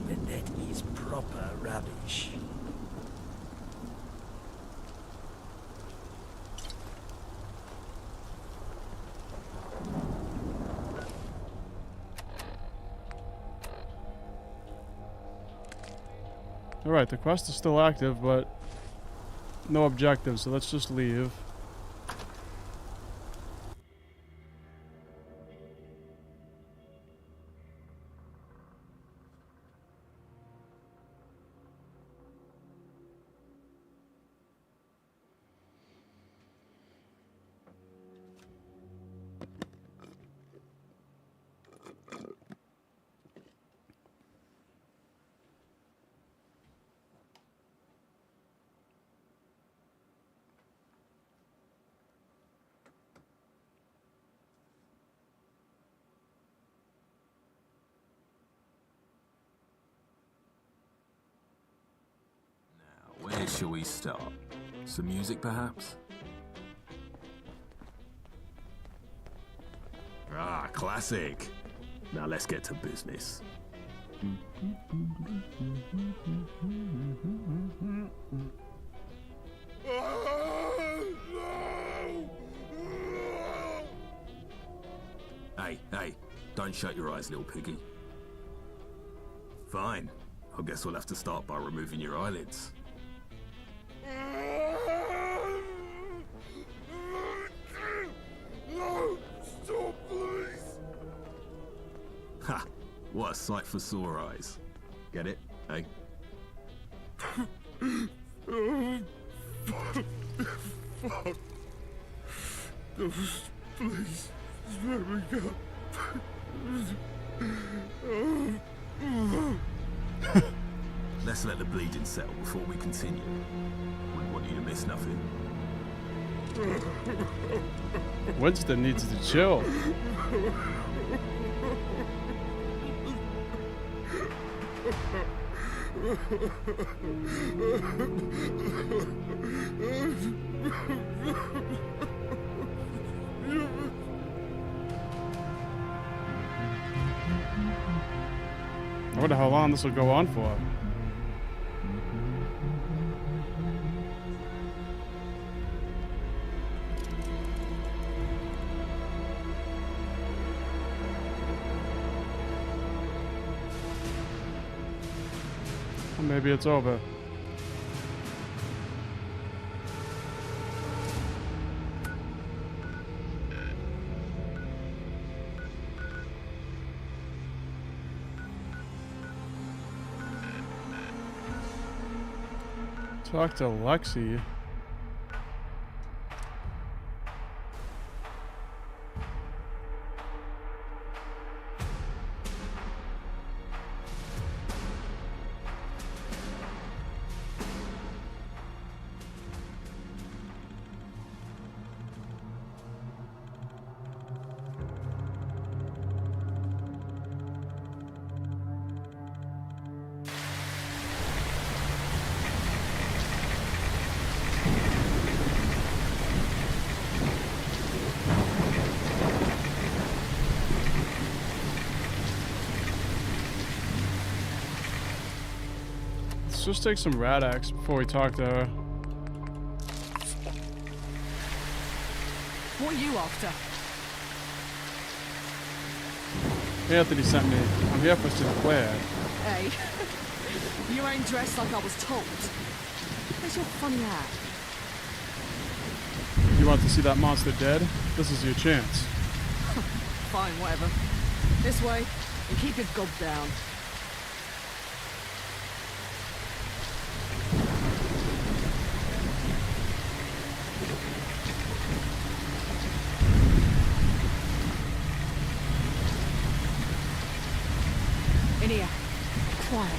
but that is proper rubbish. Alright, the quest is still active, but no objectives, so let's just leave. Where shall we start? Some music, perhaps? Ah, classic. Now let's get to business. Hey, don't shut your eyes, little piggy. Fine. I guess we'll have to start by removing your eyelids. No, stop, please. Ha! What a sight for sore eyes. Get it? Hey? Fuck. No, please, let me go. Let's let the bleeding settle before we continue. Wouldn't want you to miss nothing. Winston needs to chill. I wonder how long this will go on for. Maybe it's over. Talk to Lexi. Let's just take some Rad-X before we talk to her. What are you after? Anthony sent me. I'm here for Sinclair. Hey, you ain't dressed like I was told. Where's your funny hat? You want to see that monster dead? This is your chance. Fine, whatever. This way, and keep your gob down. In here. Quiet.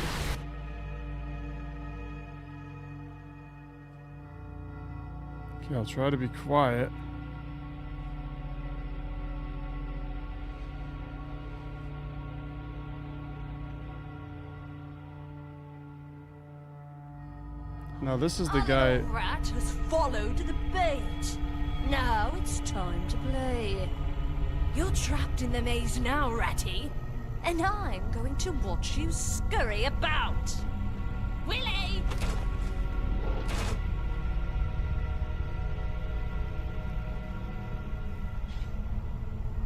Okay, I'll try to be quiet. Now this is the guy. The rat has followed the bait. Now it's time to play. You're trapped in the maze now, Ratty. And I'm going to watch you scurry about. Willie!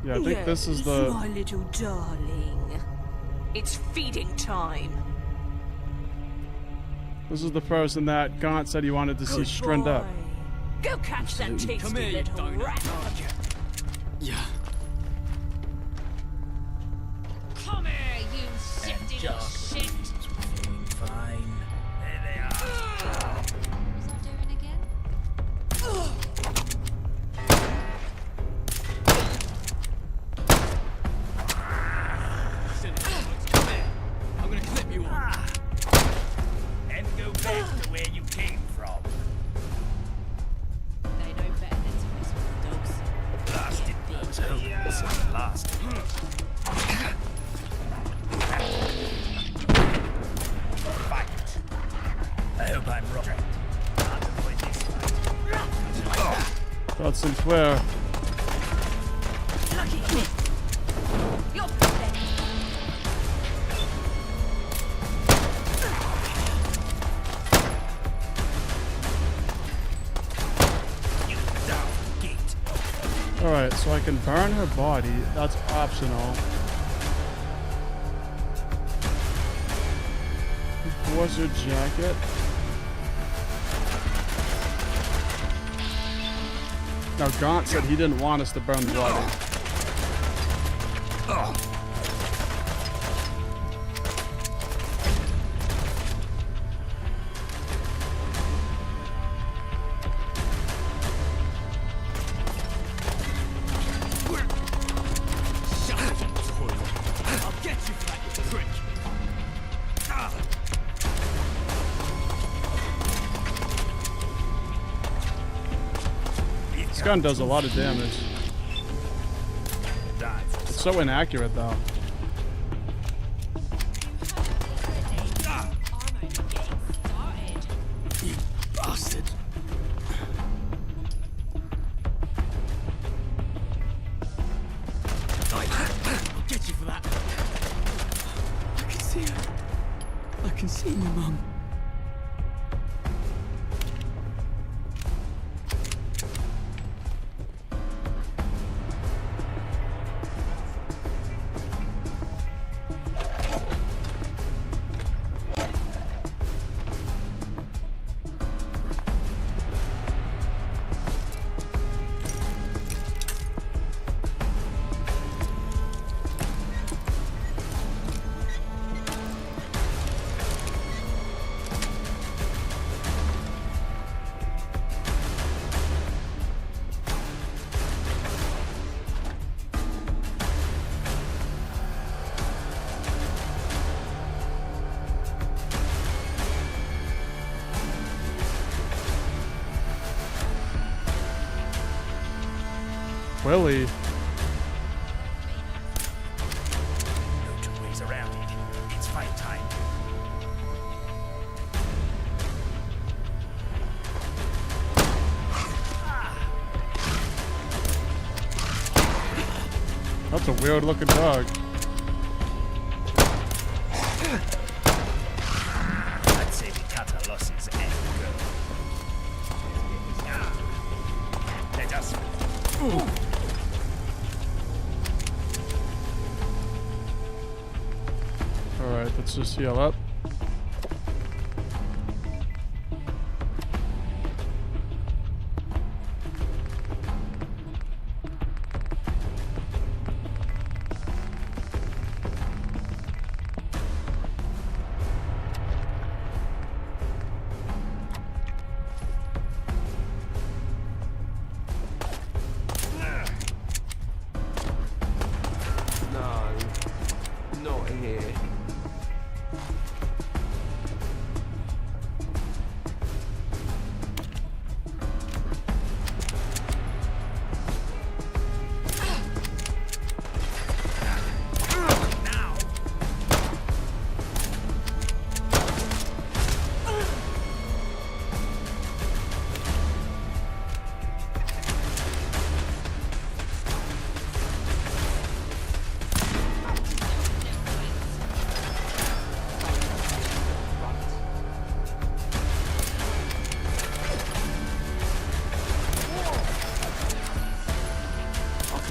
Yeah, I think this is the. My little darling. It's feeding time. This is the person that Gaunt said he wanted to see strinned up. Go catch that tasty little rat. Yeah. Come here, you shifty little shit. Feeling fine. There they are. What's that doing again? I'm gonna clip you all. And go back to where you came from. They know better than to mess with the dogs. Blasted those hopeless and last. Fight. I hope I'm right. Can't avoid this fight. That's Sinclair. Lucky hit. You're pathetic. You daft gate. Alright, so I can burn her body. That's optional. What's her jacket? Now Gaunt said he didn't want us to burn the body. I'll get you for that, you prick. This gun does a lot of damage. It's so inaccurate though. I'm only getting started. You bastard. I'll get you for that. I can see her. I can see my mum. Willie. No two ways around it. It's fight time. That's a weird looking dog. I'd say we cut our losses and go. Let us. Alright, let's just heal up. Not here.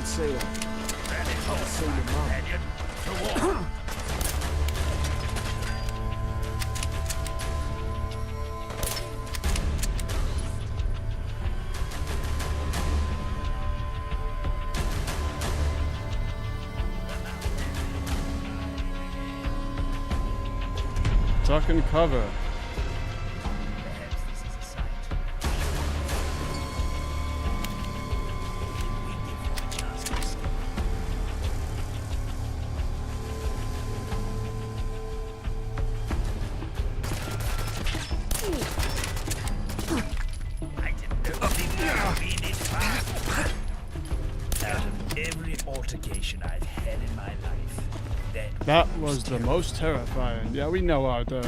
See her. I'll see your mum. Duck and cover. Perhaps this is a sight. We give you a chance to escape. I didn't know people would be this fast. Out of every altercation I've had in my life, That was the most terrifying. Yeah, we know out there.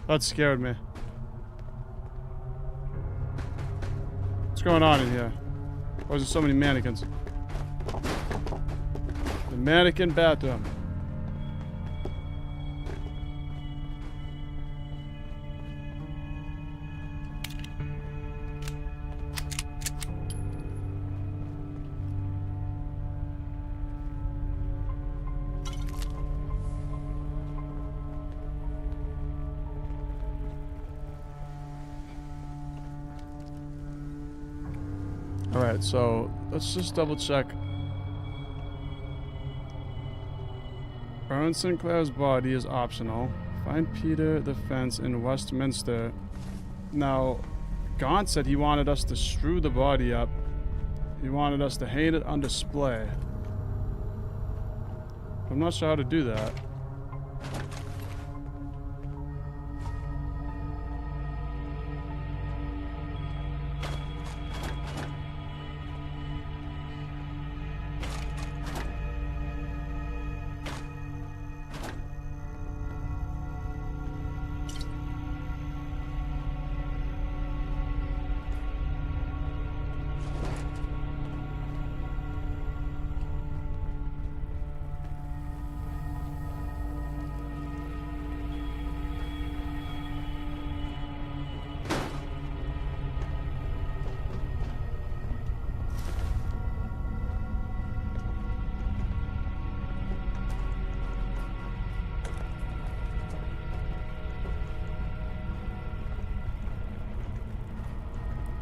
That scared me. What's going on in here? Why is there so many mannequins? The mannequin bathroom. Alright, so let's just double check. Burn Sinclair's body is optional. Find Peter the Fence in Westminster. Now, Gaunt said he wanted us to strew the body up. He wanted us to hang it on display. I'm not sure how to do that.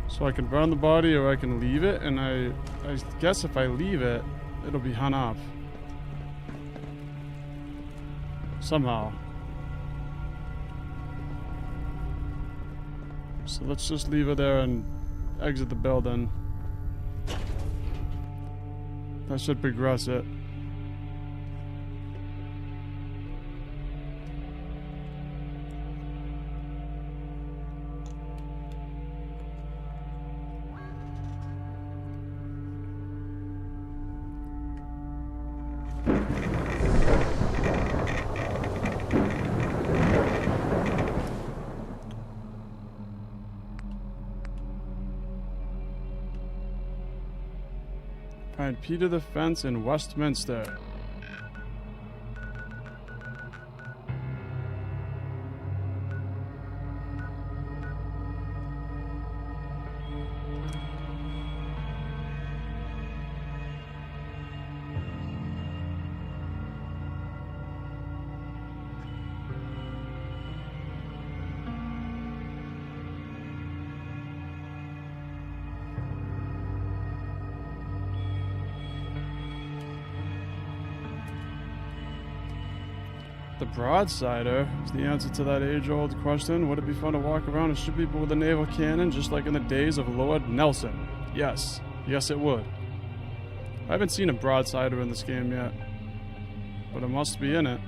So I can burn the body or I can leave it, and I guess if I leave it, it'll be hung off. Somehow. So let's just leave her there and exit the building. That should progress it. Find Peter the Fence in Westminster. The Broadsider is the answer to that age-old question. Would it be fun to walk around and shoot people with a naval cannon just like in the days of Lord Nelson? Yes. Yes, it would. I haven't seen a Broadsider in this game yet, but it must be in it.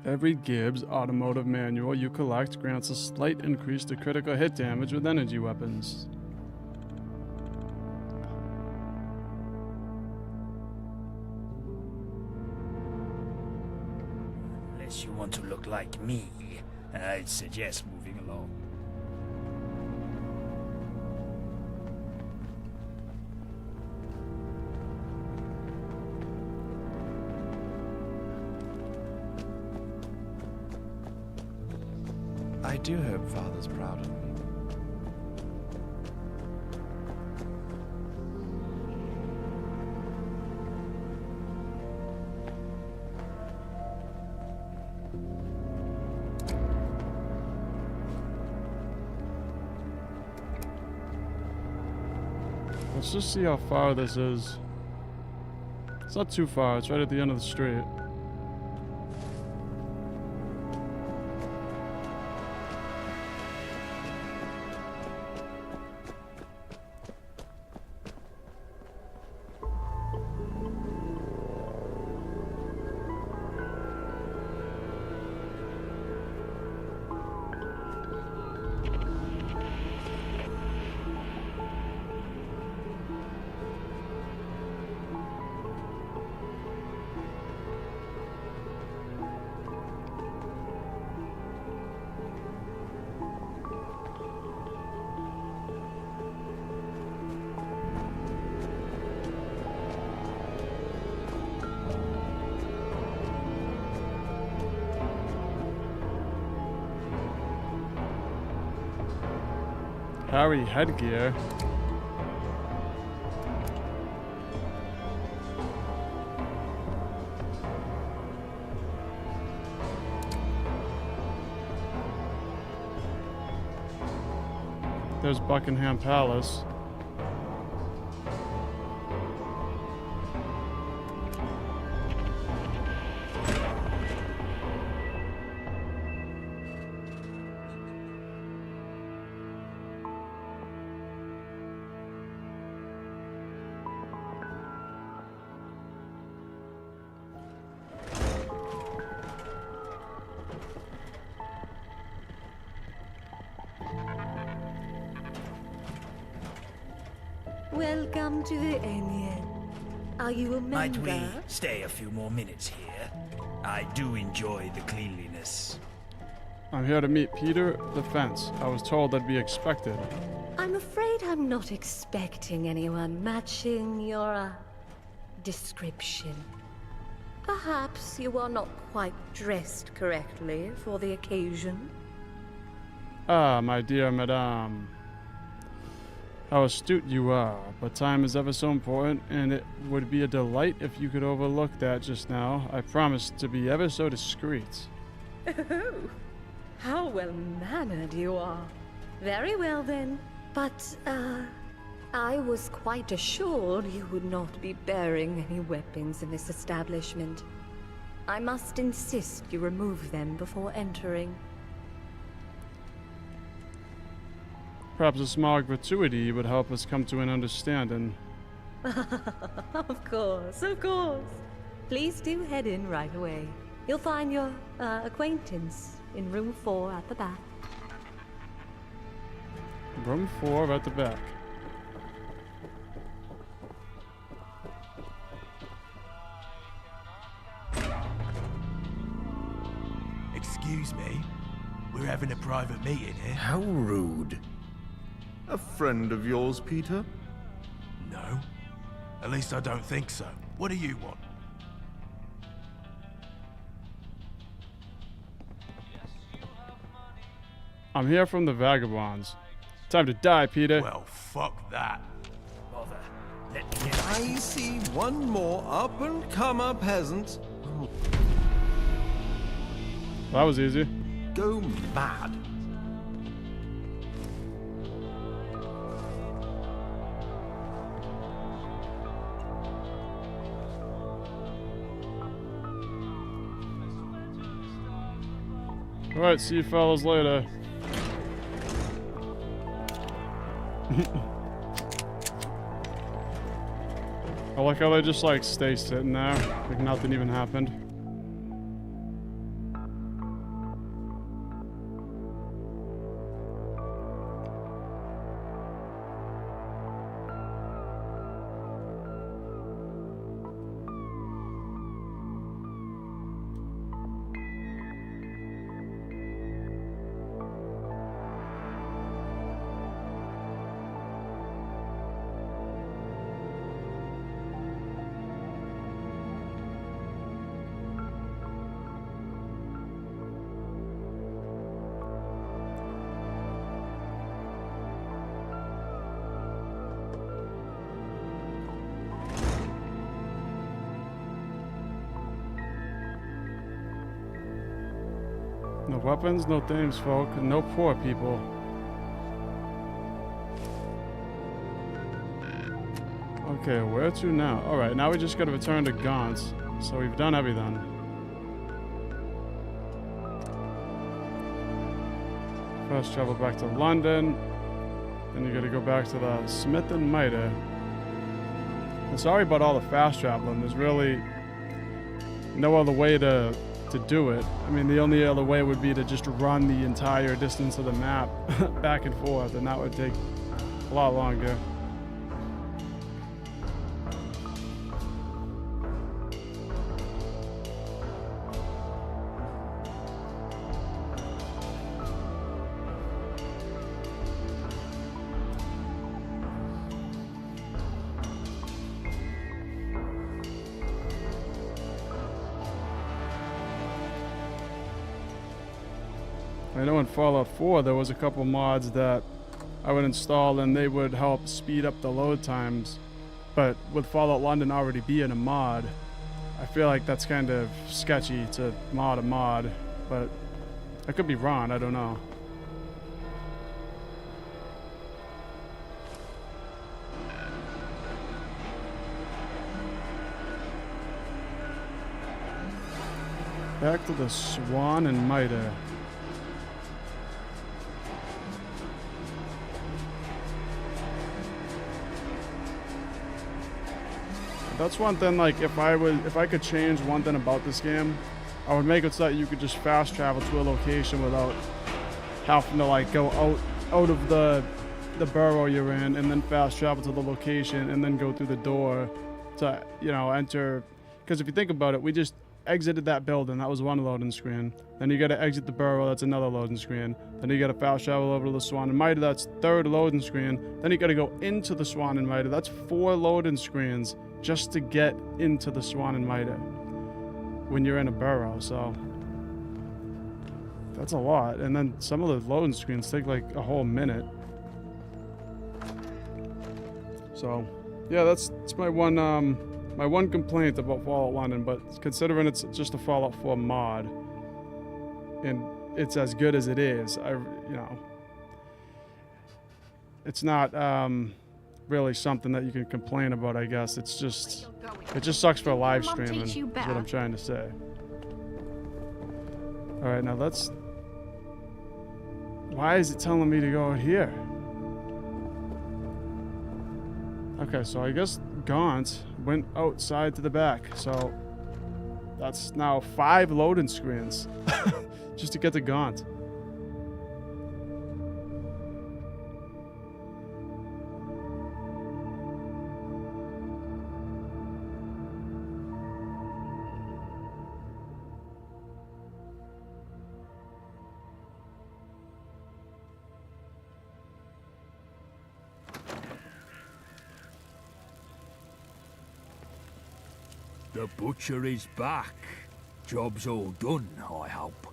Every Gibbs automotive manual you collect grants a slight increase to critical hit damage with energy weapons. Unless you want to look like me, I'd suggest moving along. I do hope Father's proud of me. Let's just see how far this is. It's not too far, it's right at the end of the street. Harry headgear. There's Buckingham Palace. Welcome to the Onion. Are you a member? Might we stay a few more minutes here? I do enjoy the cleanliness. I'm here to meet Peter the Fence. I was told I'd be expected. I'm afraid I'm not expecting anyone matching your description. Perhaps you are not quite dressed correctly for the occasion. Ah, my dear madame. How astute you are, but time is ever so important, and it would be a delight if you could overlook that just now. I promise to be ever so discreet. Oh, how well-mannered you are. Very well then. But, I was quite assured you would not be bearing any weapons in this establishment. I must insist you remove them before entering. Perhaps a small gratuity would help us come to an understanding. Of course, of course. Please do head in right away. You'll find your, acquaintance in room 4 at the back. Room 4 at the back. Excuse me. We're having a private meeting here. How rude. A friend of yours, Peter? No. At least I don't think so. What do you want? I'm here from the Vagabonds. Time to die, Peter. Well, fuck that. Bother. Let me in. I see one more up-and-comer peasant. That was easy. Go mad. Alright, see you fellas later. I like how they just like stay sitting there, like nothing even happened. No weapons, no thames, folk, and no poor people. Okay, where to now? Alright, now we just gotta return to Gaunt. So we've done everything. First travel back to London. Then you gotta go back to the Smith and Mitre. And sorry about all the fast traveling. There's really no other way to do it. I mean, the only other way would be to just run the entire distance of the map back and forth, and that would take a lot longer. I know in Fallout 4 there was a couple mods that I would install and they would help speed up the load times, but with Fallout London already being a mod, I feel like that's kind of sketchy to mod a mod, but I could be wrong, I don't know. Back to the Swan and Mitre. That's one thing, like, if I could change one thing about this game, I would make it so that you could just fast travel to a location without having to, like, go out of the burrow you're in and then fast travel to the location and then go through the door to, you know, enter. Because if you think about it, we just exited that building. That was one loading screen. Then you got to exit the burrow. That's another loading screen. Then you got to fast travel over to the Swan and Mitre. That's third loading screen. Then you got to go into the Swan and Mitre. That's 4 loading screens just to get into the Swan and Mitre when you're in a burrow. So that's a lot. And then some of the loading screens take like a whole minute. So yeah, that's my one complaint about Fallout London, but considering it's just a Fallout 4 mod, and it's as good as it is. It's not really something that you can complain about, I guess. It just sucks for live streaming, is what I'm trying to say. All right, now let's... Why is it telling me to go out here? Okay, so I guess Gaunt went outside to the back, so that's now 5 loading screens just to get to Gaunt. The butcher is back. Job's all done, I hope.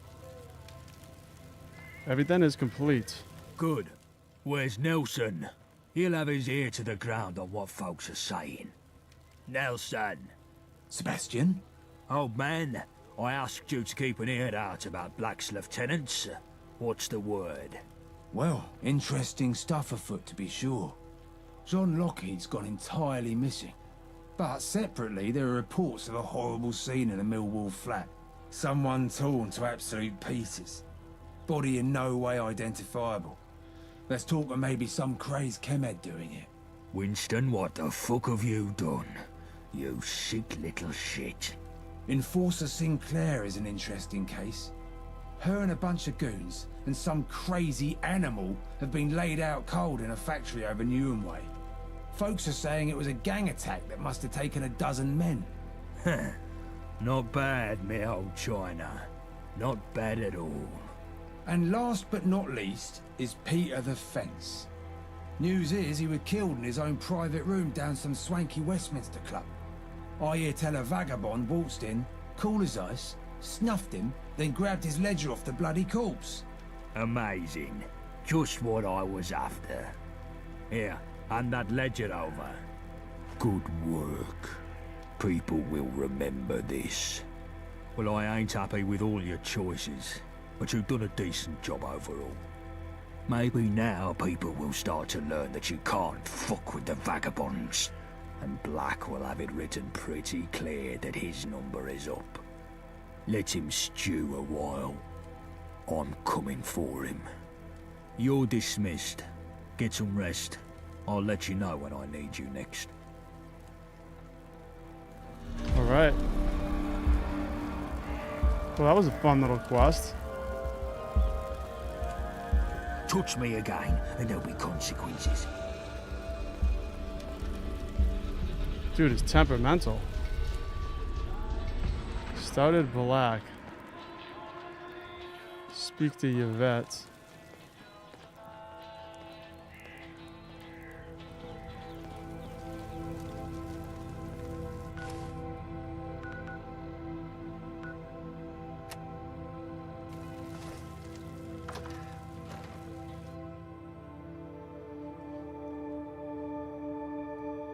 Everything is complete. Good. Where's Nelson? He'll have his ear to the ground on what folks are saying. Nelson. Sebastian? Old man, I asked you to keep an ear out about Black's lieutenants. What's the word? Well, interesting stuff afoot to be sure. John Lockheed's gone entirely missing. But separately, there are reports of a horrible scene in a Millwall flat. Someone torn to absolute pieces. Body in no way identifiable. There's talk of maybe some crazed chemhead doing it. Winston, what the fuck have you done? You sick little shit. Enforcer Sinclair is an interesting case. Her and a bunch of goons and some crazy animal have been laid out cold in a factory over Newham Way. Folks are saying it was a gang attack that must have taken a dozen men. Not bad, me old China. Not bad at all. And last but not least is Peter the Fence. News is he was killed in his own private room down some swanky Westminster club. I hear tell a vagabond waltzed in, cool as ice, snuffed him, then grabbed his ledger off the bloody corpse. Amazing. Just what I was after. Here, hand that ledger over. Good work. People will remember this. Well, I ain't happy with all your choices, but you've done a decent job overall. Maybe now people will start to learn that you can't fuck with the vagabonds, and Black will have it written pretty clear that his number is up. Let him stew a while. I'm coming for him. You're dismissed. Get some rest. I'll let you know when I need you next. All right. Well, that was a fun little quest. Touch me again, and there'll be consequences. Dude is temperamental. Started Black. Speak to Yvette.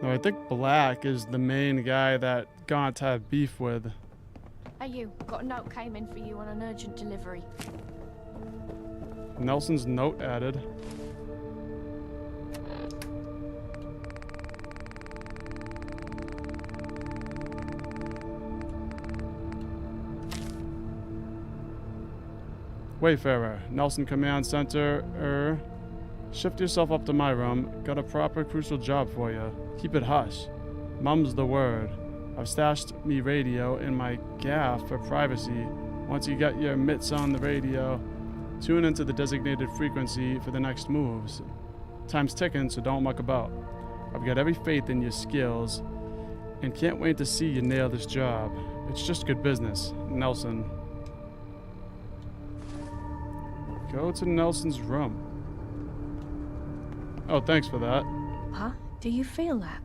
No, I think Black is the main guy that Gaunt had beef with. Hey you, got a note came in for you on an urgent delivery. Nelson's note added. Wayfarer, Nelson Command Center, shift yourself up to my room. Got a proper crucial job for you. Keep it hush. Mum's the word. I've stashed me radio in my gaff for privacy. Once you get your mitts on the radio, tune into the designated frequency for the next moves. Time's ticking, so don't muck about. I've got every faith in your skills and can't wait to see you nail this job. It's just good business. Nelson. Go to Nelson's room. Oh, thanks for that. Huh? Do you feel that?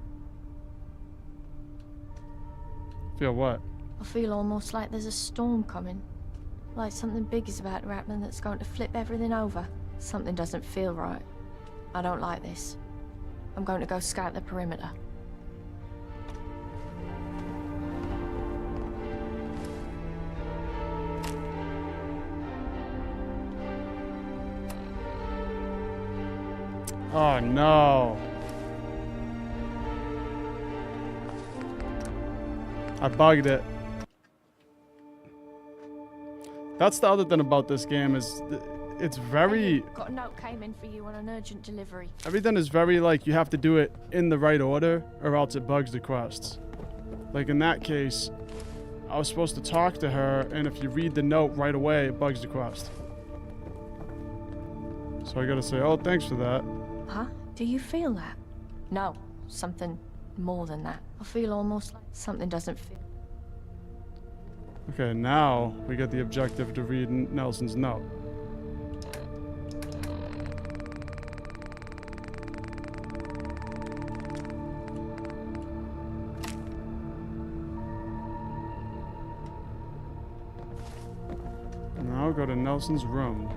Feel what? I feel almost like there's a storm coming. Like something big is about to happen that's going to flip everything over. Something doesn't feel right. I don't like this. I'm going to go scout the perimeter. Oh no. I bugged it. That's the other thing about this game is it's very... Got a note came in for you on an urgent delivery. Everything is very like you have to do it in the right order or else it bugs the quests. Like in that case, I was supposed to talk to her, and if you read the note right away, it bugs the quest. So I gotta say, oh, thanks for that. Huh? Do you feel that? No, something more than that. I feel almost like something doesn't feel. Okay, now we get the objective to read Nelson's note. Now go to Nelson's room.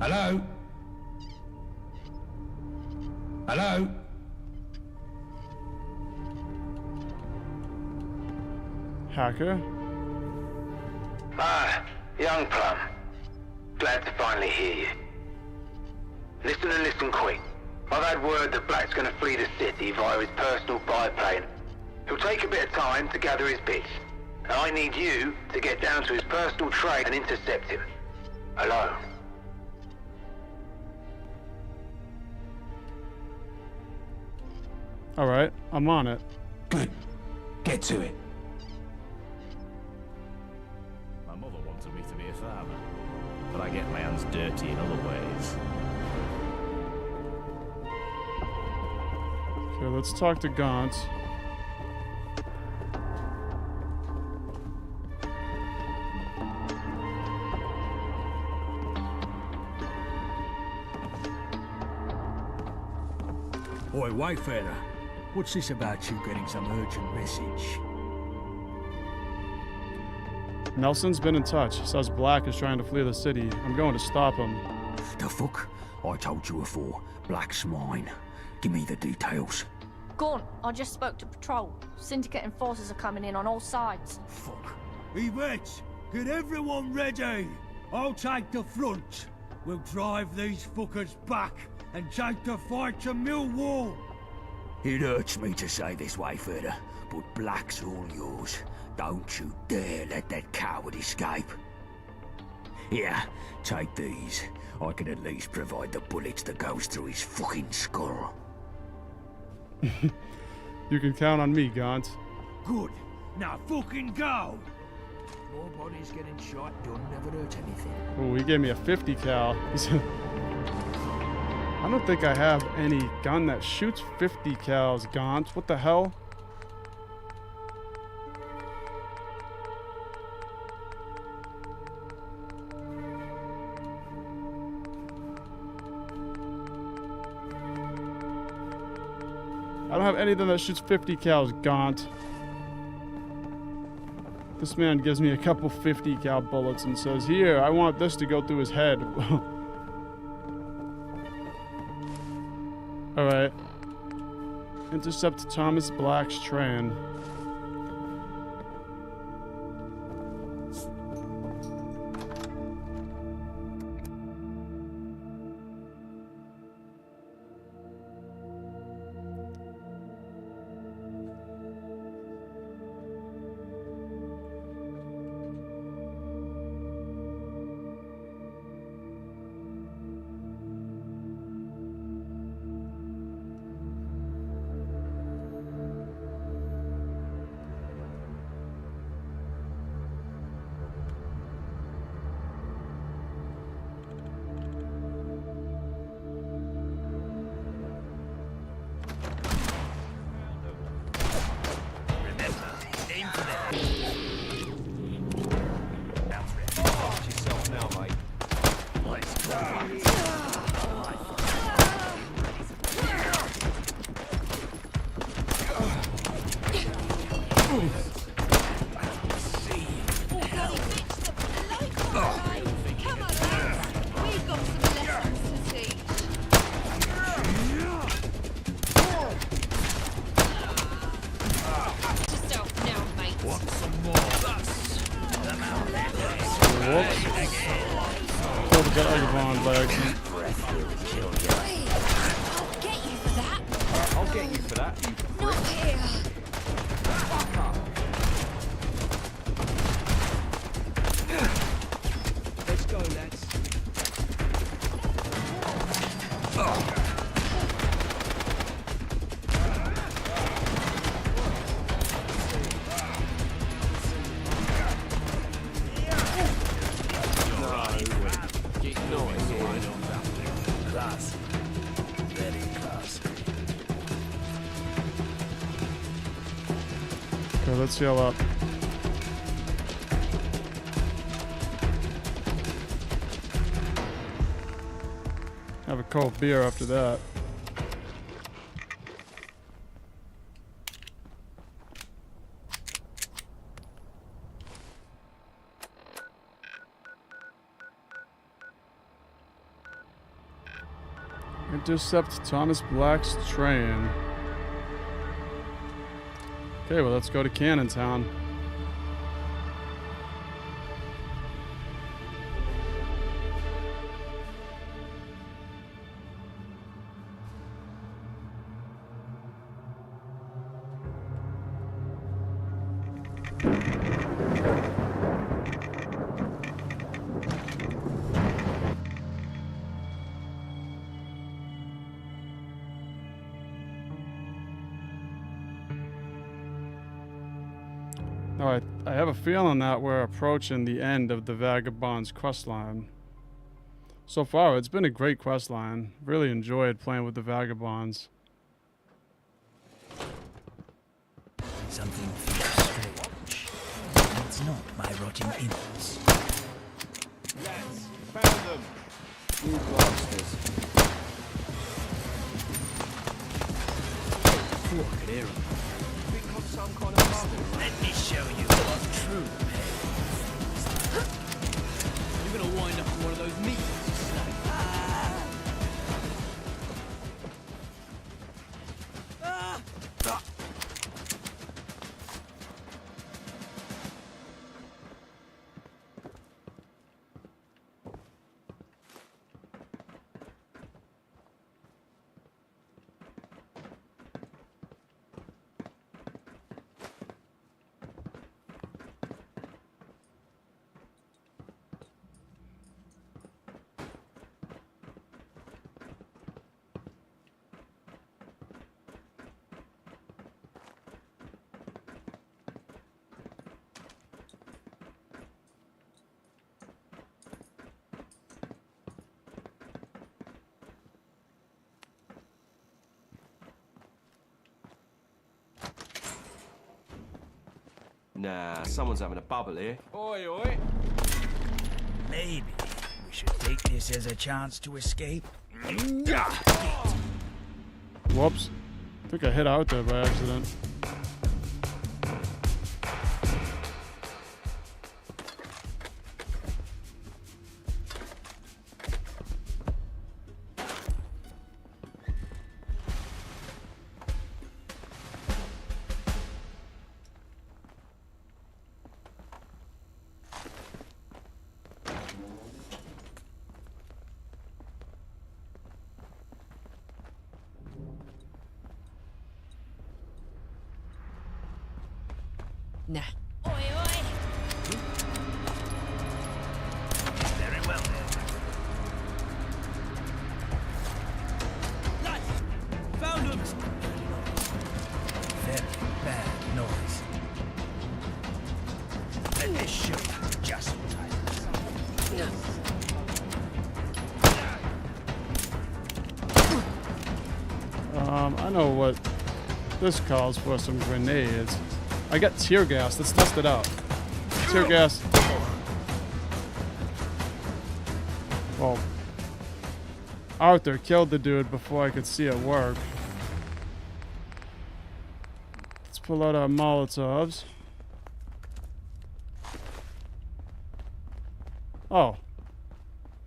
Hello? Hello? Hacker? Ah, young Plum. Glad to finally hear you. Listen and listen quick. I've had word that Black's gonna flee the city via his personal biplane. He'll take a bit of time to gather his bits. And I need you to get down to his personal train and intercept him. Alone. Alright, I'm on it. Good. Get to it. My mother wanted me to be a farmer, but I get my hands dirty in other ways. Okay, let's talk to Gaunt. Oi, Wayfarer. What's this about you getting some urgent message? Nelson's been in touch. He says Black is trying to flee the city. I'm going to stop him. The fuck? I told you before. Black's mine. Give me the details. Gaunt, I just spoke to Patrol. Syndicate and forces are coming in on all sides. Fuck. Yvette, get everyone ready. I'll take the front. We'll drive these fuckers back and take the fight to Millwall. It hurts me to say this, Wayfarer, but Black's all yours. Don't you dare let that coward escape. Yeah, take these. I can at least provide the bullets that goes through his fucking skull. You can count on me, Gaunt. Good. Now fucking go. More bodies getting shot don't never hurt anything. Oh, he gave me a 50 cal. I don't think I have any gun that shoots 50 cals, Gaunt. What the hell? I don't have anything that shoots 50 cals, Gaunt. This man gives me a couple 50 cal bullets and says, here, I want this to go through his head. Alright. Intercept Thomas Black's train. Whoops. Pulled the vagabond by accident. I'll get you for that, you Not here. fuck up. Let's go, lads. Classy. Very classy. Okay, let's heal up. Have a cold beer after that. Intercept Thomas Black's train. Okay, well, let's go to Cannon Town. Now, I have a feeling that we're approaching the end of the Vagabond's questline. So far, it's been a great questline. Really enjoyed playing with the Vagabonds. Something feels strange. It's not my rotting innards. Lads, found them. You bastards. I could hear him. Think of some kind of bastard. Let me show you what true You're gonna wind up in one of those meetings, you say? Nah, someone's having a bubble here. Oi, oi. Maybe we should take this as a chance to escape. Whoops. I think I hit out there by accident. Nah. Very well then. Lads, found them. Very bad noise. Let me show you just what I know what this calls for, some grenades. I got tear gas. Let's test it out. Tear gas. Well, Arthur killed the dude before I could see it work. Let's pull out our Molotovs. Oh.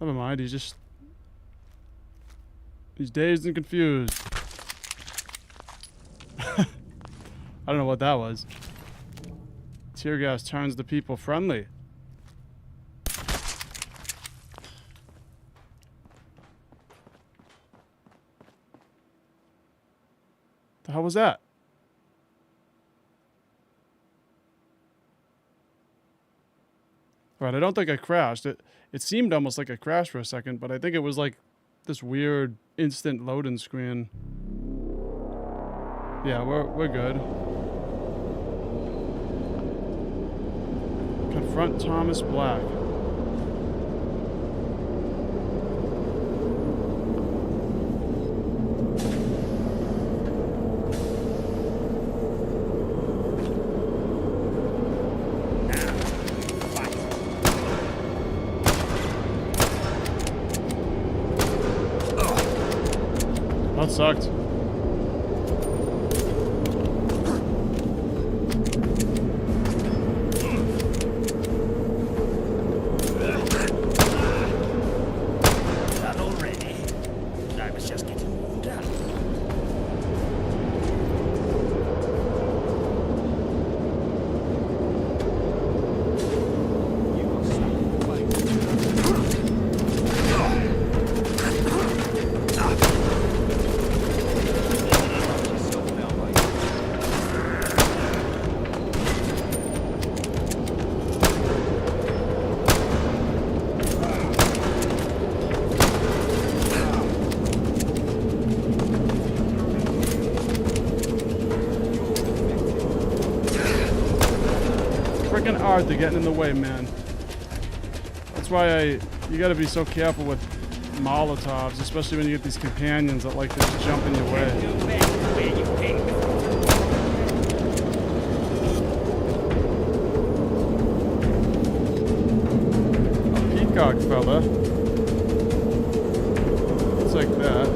Never mind. He's dazed and confused. I don't know what that was. Tear gas turns the people friendly. The hell was that? Alright, I don't think I crashed. It seemed almost like I crashed for a second, but I think it was like this weird instant loading screen. Yeah, we're good. Confront Thomas Black. That sucked. Done already? I was just getting warmed up. Freaking art, they're getting in the way, man. That's why you gotta be so careful with Molotovs, especially when you get these companions that like to just jump in your way. A peacock fella. It's like that.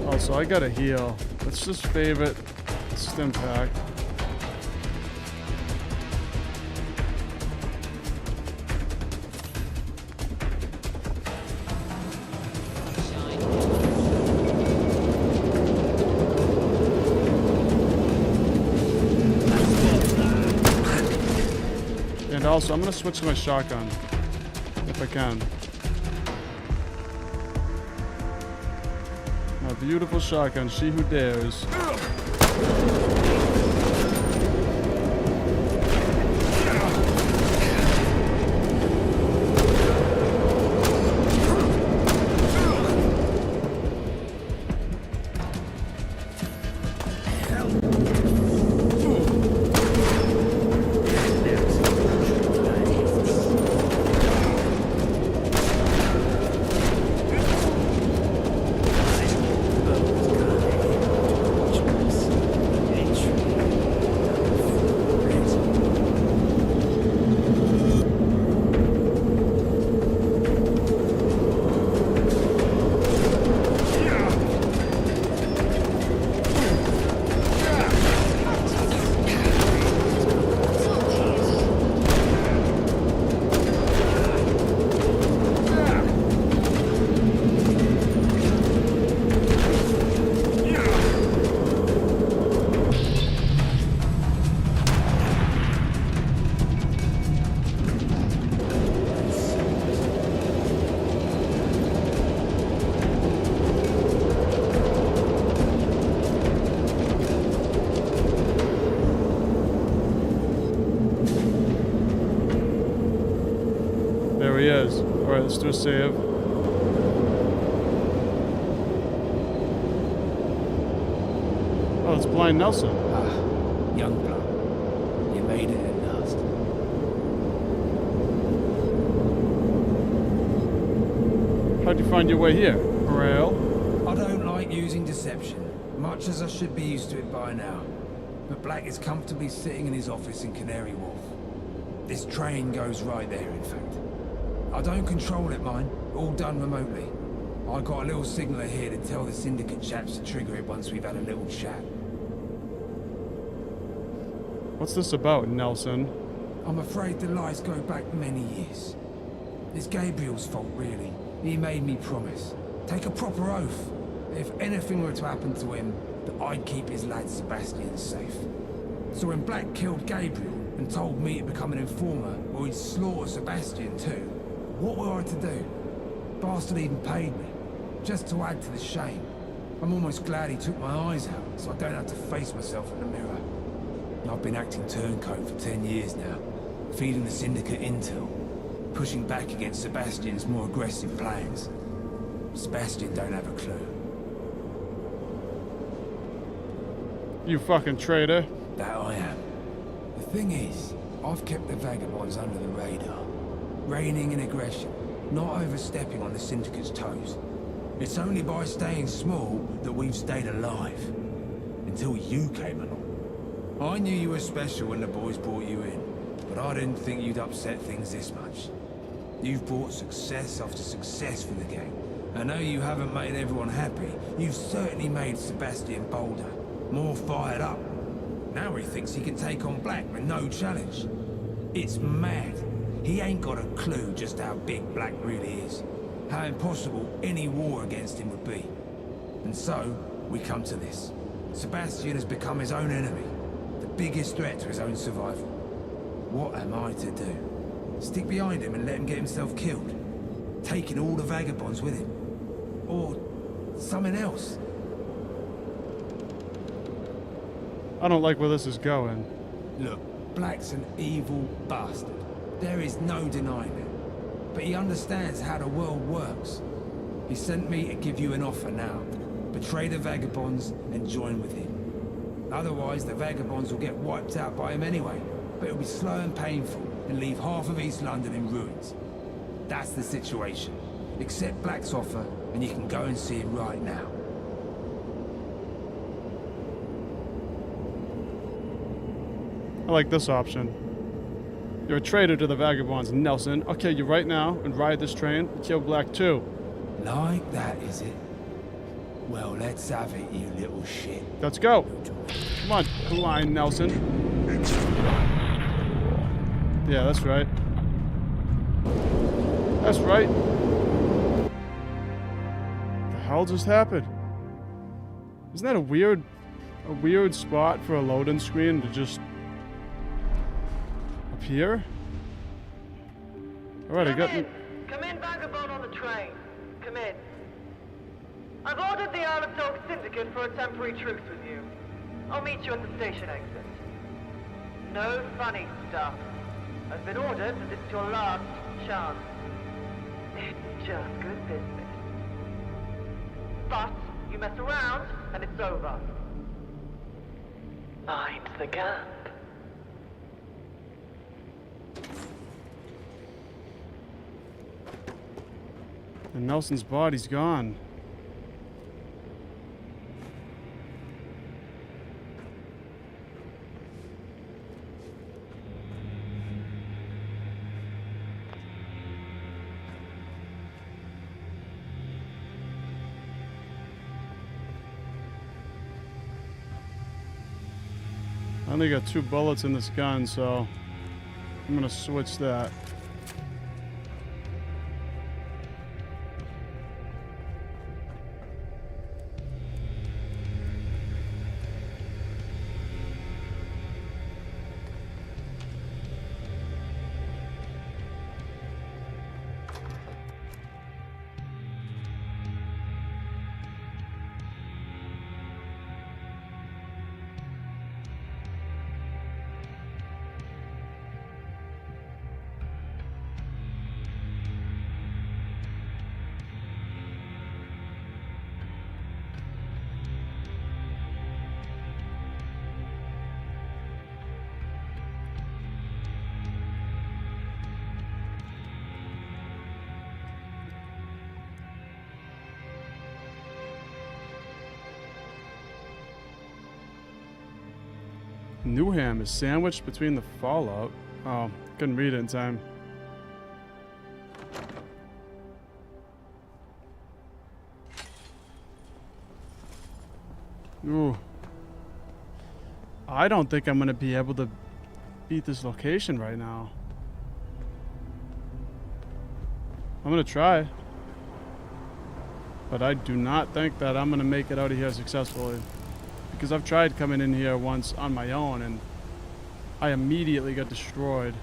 Oh, so I gotta heal. Let's just favorite stim pack. And also, I'm gonna switch to my shotgun if I can. My beautiful shotgun, she who dares. There he is. Alright, let's do a save. Oh, it's Blind Nelson. Ah, young blood. You made it at last. How'd you find your way here, Rail? I don't like using deception, much as I should be used to it by now. But Black is comfortably sitting in his office in Canary Wharf. This train goes right there, in fact. I don't control it, mind. All done remotely. I got a little signaler here to tell the syndicate chaps to trigger it once we've had a little chat. What's this about, Nelson? I'm afraid the lies go back many years. It's Gabriel's fault, really. He made me promise. Take a proper oath. If anything were to happen to him, that I'd keep his lad Sebastian safe. So when Black killed Gabriel and told me to become an informer, or he'd slaughter Sebastian too, what were I to do? Bastard even paid me. just to add to the shame. I'm almost glad he took my eyes out, so I don't have to face myself in the mirror. I've been acting turncoat for 10 years now, feeding the Syndicate intel, pushing back against Sebastian's more aggressive plans. Sebastian don't have a clue. You fucking traitor. That I am. The thing is, I've kept the vagabonds under the radar, reigning in aggression, not overstepping on the Syndicate's toes. It's only by staying small that we've stayed alive. Until you came along. I knew you were special when the boys brought you in, but I didn't think you'd upset things this much. You've brought success after success for the gang. I know you haven't made everyone happy. You've certainly made Sebastian bolder, more fired up. Now he thinks he can take on Black with no challenge. It's mad. He ain't got a clue just how big Black really is. How impossible any war against him would be. And so, we come to this. Sebastian has become his own enemy. The biggest threat to his own survival. What am I to do? Stick behind him and let him get himself killed? Taking all the vagabonds with him? Or something else? I don't like where this is going. Look, Black's an evil bastard. There is no denying it. But he understands how the world works. He sent me to give you an offer now. Betray the vagabonds and join with him. Otherwise, the vagabonds will get wiped out by him anyway. But it'll be slow and painful and leave half of East London in ruins. That's the situation. Accept Black's offer and you can go and see him right now. I like this option. You're a traitor to the vagabonds, Nelson. I'll kill you right now and ride this train and kill Black too. Like that, is it? Well, let's have it, you little shit. Let's go. Come on, blind Nelson. Yeah, that's right. That's right. What the hell just happened? Isn't that a weird spot for a loading screen to just appear? All right, I got. Come in, vagabond on the train. Come in. I've ordered the Isle of Dogs Syndicate for a temporary truce with you. I'll meet you at the station exit. No funny stuff. I've been ordered, and this is your last chance. It's just good business. But you mess around, and it's over. Mind the gap. And Nelson's body's gone. I only got 2 bullets in this gun, so I'm gonna switch that. Newham is sandwiched between the fallout. Oh, couldn't read it in time. Ooh. I don't think I'm gonna be able to beat this location right now. I'm gonna try. But I do not think that I'm gonna make it out of here successfully. Because I've tried coming in here once on my own and I immediately got destroyed.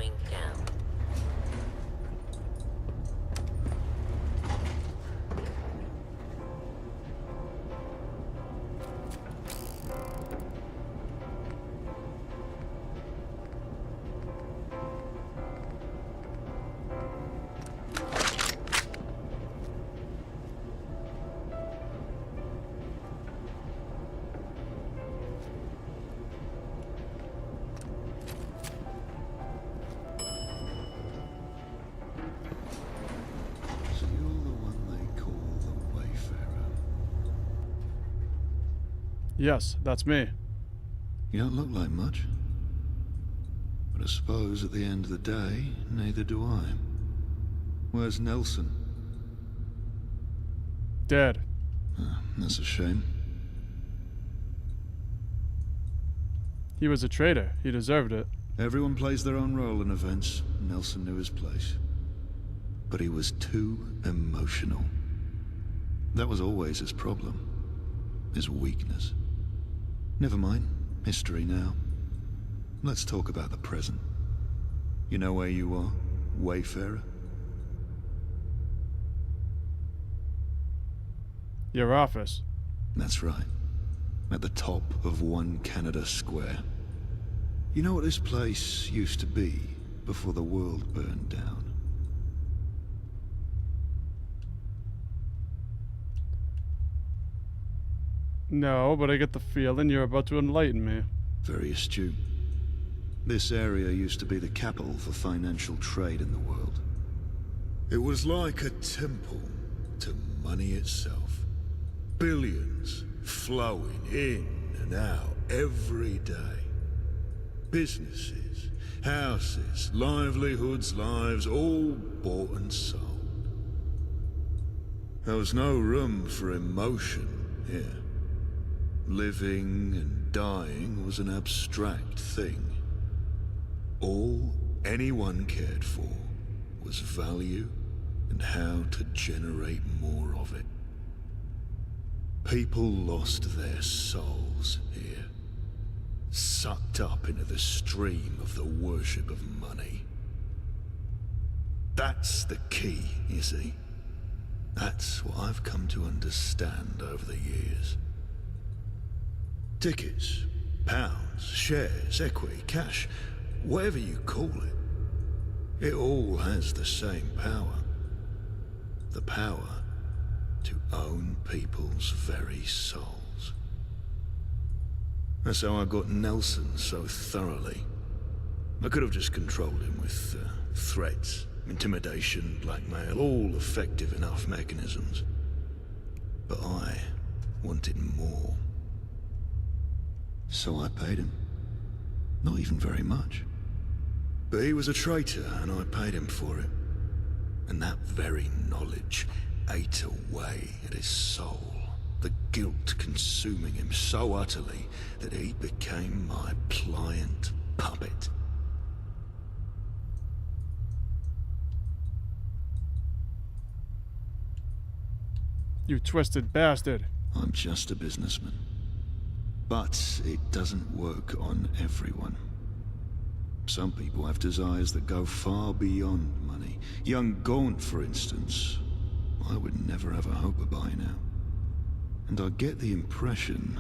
going down. So you're the one they call the Wayfarer. Yes, that's me. You don't look like much. But I suppose at the end of the day, neither do I. Where's Nelson? Dead. That's a shame. He was a traitor. He deserved it. Everyone plays their own role in events. Nelson knew his place. But he was too emotional. That was always his problem. His weakness. Never mind. History now. Let's talk about the present. You know where you are, Wayfarer? Your office. That's right. At the top of One Canada Square. You know what this place used to be before the world burned down? No, but I get the feeling you're about to enlighten me. Very astute. This area used to be the capital for financial trade in the world. It was like a temple to money itself. Billions flowing in and out every day. Businesses, houses, livelihoods, lives, all bought and sold. There was no room for emotion here. Living and dying was an abstract thing. All anyone cared for was value and how to generate more of it. People lost their souls here, sucked up into the stream of the worship of money. That's the key, you see. That's what I've come to understand over the years. Tickets, pounds, shares, equity, cash, whatever you call it, it all has the same power. The power to own people's very souls. That's how I got Nelson so thoroughly. I could have just controlled him with threats, intimidation, blackmail, all effective enough mechanisms. But I wanted more. So I paid him. Not even very much. But he was a traitor, and I paid him for it. And that very knowledge ate away at his soul, the guilt consuming him so utterly that he became my pliant puppet. You twisted bastard. I'm just a businessman. But it doesn't work on everyone. Some people have desires that go far beyond money. Young Gaunt, for instance, I would never have a hope of buying out. And I get the impression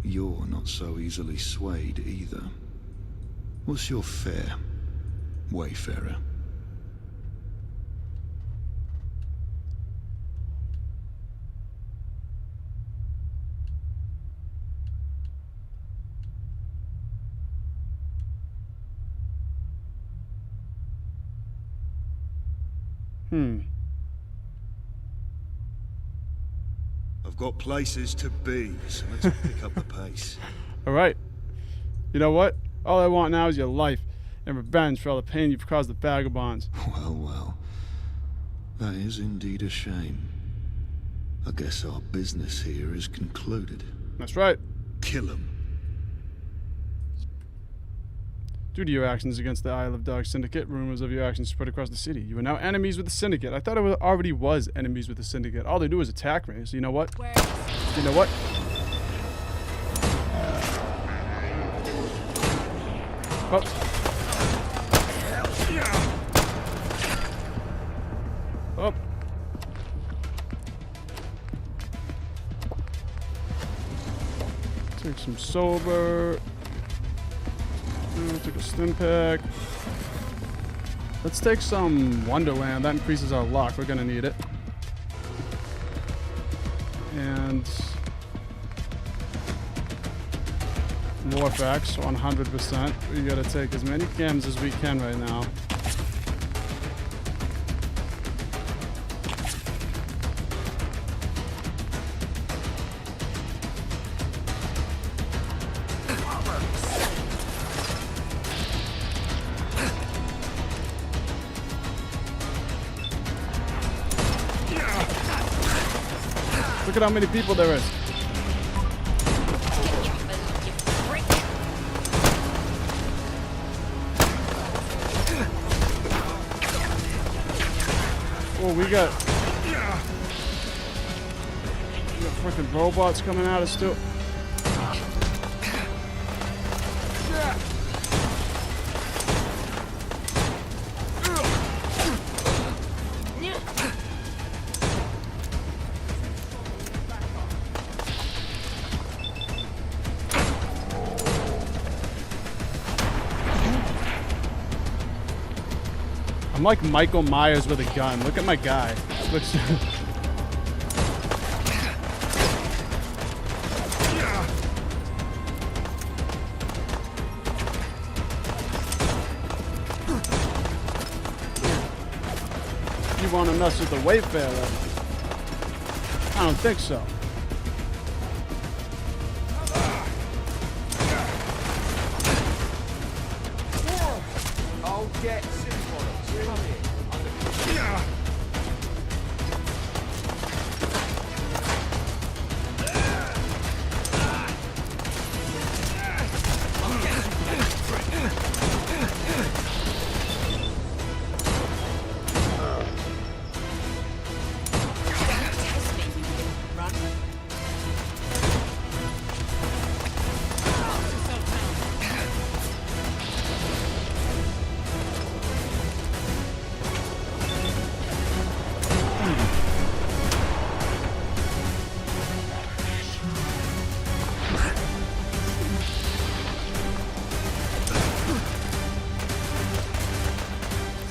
you're not so easily swayed either. What's your fare, Wayfarer? I've got places to be, so let's pick up the pace. Alright. You know what? All I want now is your life and revenge for all the pain you've caused the vagabonds. Well, well. That is indeed a shame. I guess our business here is concluded. That's right. Kill him. Due to your actions against the Isle of Dogs Syndicate, rumors of your actions spread across the city. You are now enemies with the Syndicate. I thought I already was enemies with the Syndicate. All they do is attack me. So you know what? You know what? Oh. some sober. Take a stim pack. Let's take some Wonderland. That increases our luck. We're gonna need it. And Warfax 100%. We gotta take as many chems as we can right now. Look at how many people there is. Oh, we got freaking robots coming at us too. I'm like Michael Myers with a gun. Look at my guy. Looks You want to mess with the Wayfarer? I don't think so. I'll get simple. Come here.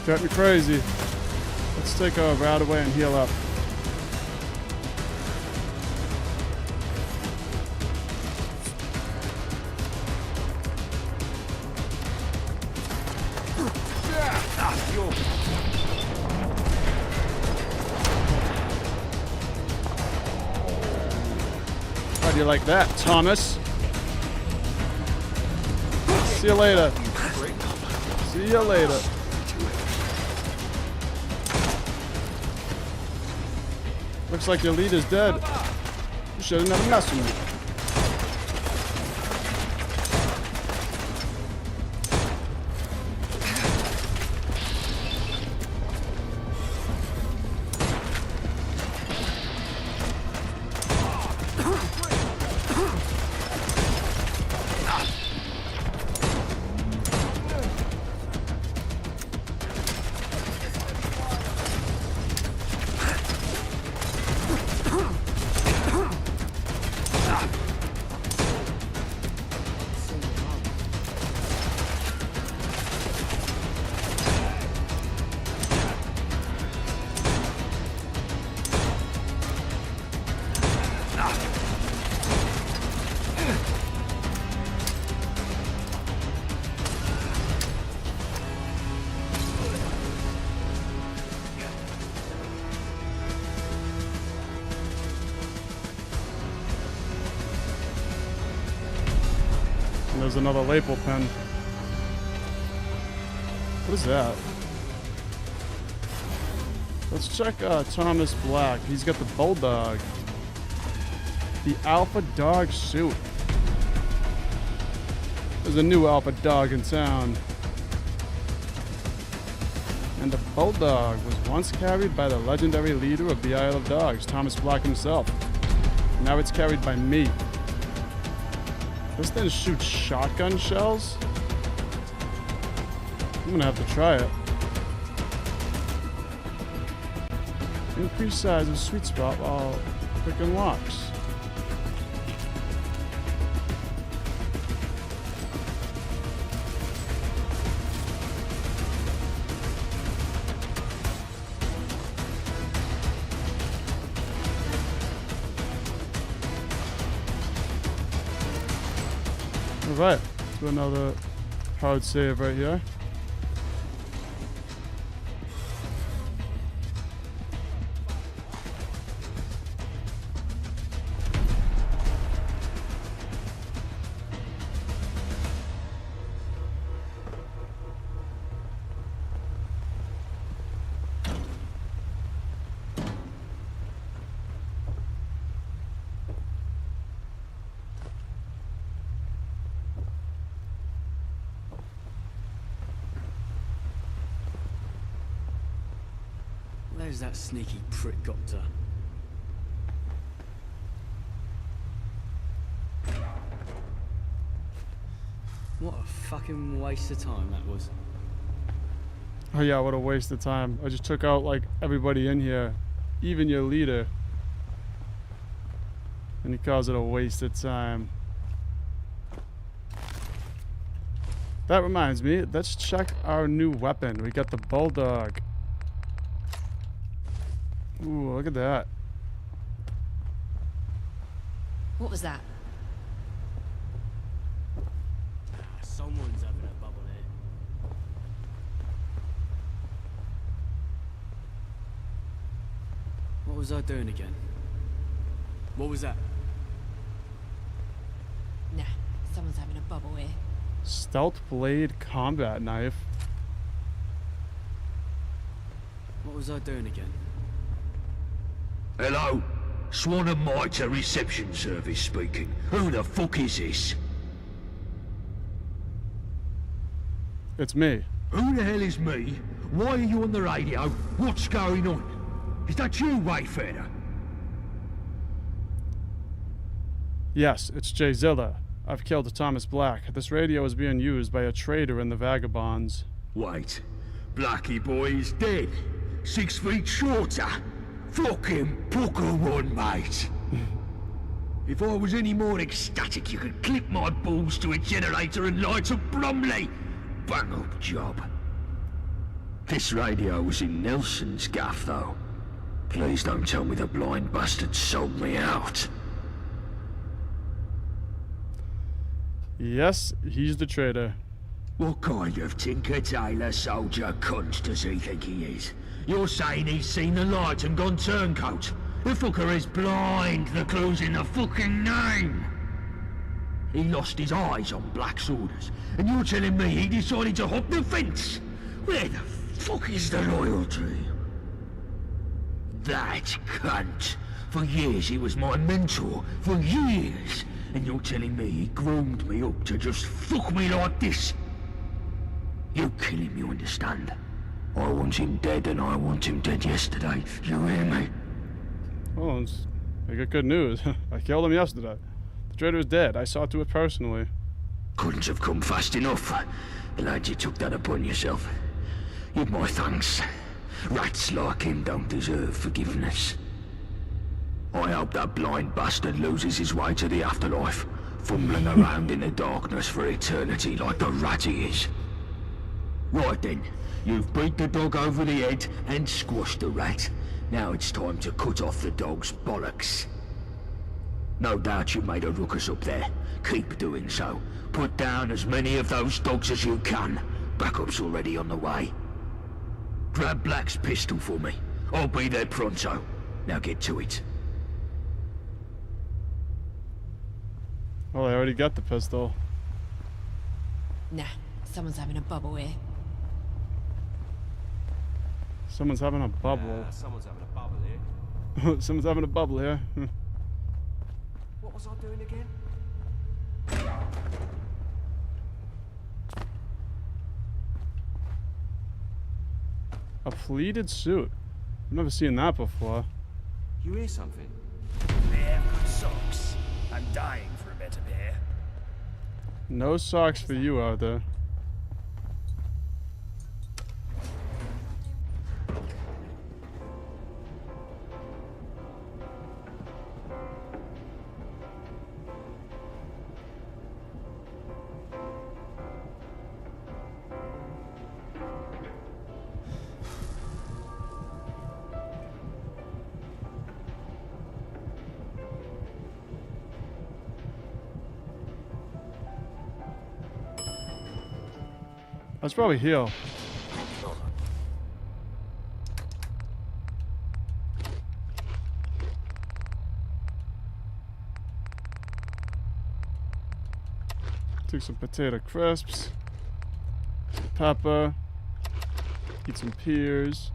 Got me crazy. Let's take our route away and heal up. How do you like that, Thomas? See you later. See you later. Looks like your leader's dead. You should have never messed with me. There's another lapel pen. What is that? Let's check Thomas Black. He's got the Bulldog. The Alpha Dog suit. There's a new Alpha Dog in town. And the Bulldog was once carried by the legendary leader of the Isle of Dogs, Thomas Black himself. Now it's carried by me. This thing shoots shotgun shells? I'm gonna have to try it. Increase size of sweet spot while picking locks. Alright, let's do another hard save right here. Where's that sneaky prick got to? What a fucking waste of time that was. Oh yeah, what a waste of time. I just took out like everybody in here, even your leader. And he calls it a waste of time. That reminds me, let's check our new weapon. We got the bulldog. Ooh, look at that. What was that? Someone's having a bubble here. What was I doing again? What was that? Nah, someone's having a bubble here. Stealth blade combat knife. What was I doing again? Hello? Swan and Mitre reception service speaking. Who the fuck is this? It's me. Who the hell is me? Why are you on the radio? What's going on? Is that you, Wayfarer? Yes, it's JVYZilla. I've killed Thomas Black. This radio is being used by a traitor in the Vagabonds. Wait. Blackie boy is dead. 6 feet shorter. Fucking pucker one, mate. If I was any more ecstatic, you could clip my balls to a generator and light up Bromley. Bang up job. This radio was in Nelson's gaff, though. Please don't tell me the blind bastard sold me out. Yes, he's the traitor. What kind of Tinker Tailor soldier cunt does he think he is? You're saying he's seen the light and gone turncoat? The fucker is blind, the clue's in the fucking name! He lost his eyes on Black's orders, and you're telling me he decided to hop the fence? Where the fuck is the loyalty? That cunt! For years he was my mentor, for years! And you're telling me he groomed me up to just fuck me like this? You kill him, you understand? I want him dead, and I want him dead yesterday. You hear me? Well, I got good news. I killed him yesterday. The traitor is dead. I saw to it personally. Couldn't have come fast enough. Glad you took that upon yourself. You've my thanks. Rats like him don't deserve forgiveness. I hope that blind bastard loses his way to the afterlife, fumbling around in the darkness for eternity like the rat he is. Right then, you've beat the dog over the head and squashed the rat. Now it's time to cut off the dog's bollocks. No doubt you made a ruckus up there. Keep doing so. Put down as many of those dogs as you can. Backup's already on the way. Grab Black's pistol for me. I'll be there pronto. Now get to it. Well, I already got the pistol. Nah, someone's having a bubble here. Someone's having a bubble. Someone's having a bubble here. Someone's having a bubble here. What was I doing again? A pleated suit. I've never seen that before. You hear something? They have good socks. I'm dying for a better pair. No socks for you out there. Let's probably heal. Took some potato crisps, pepper, eat some pears.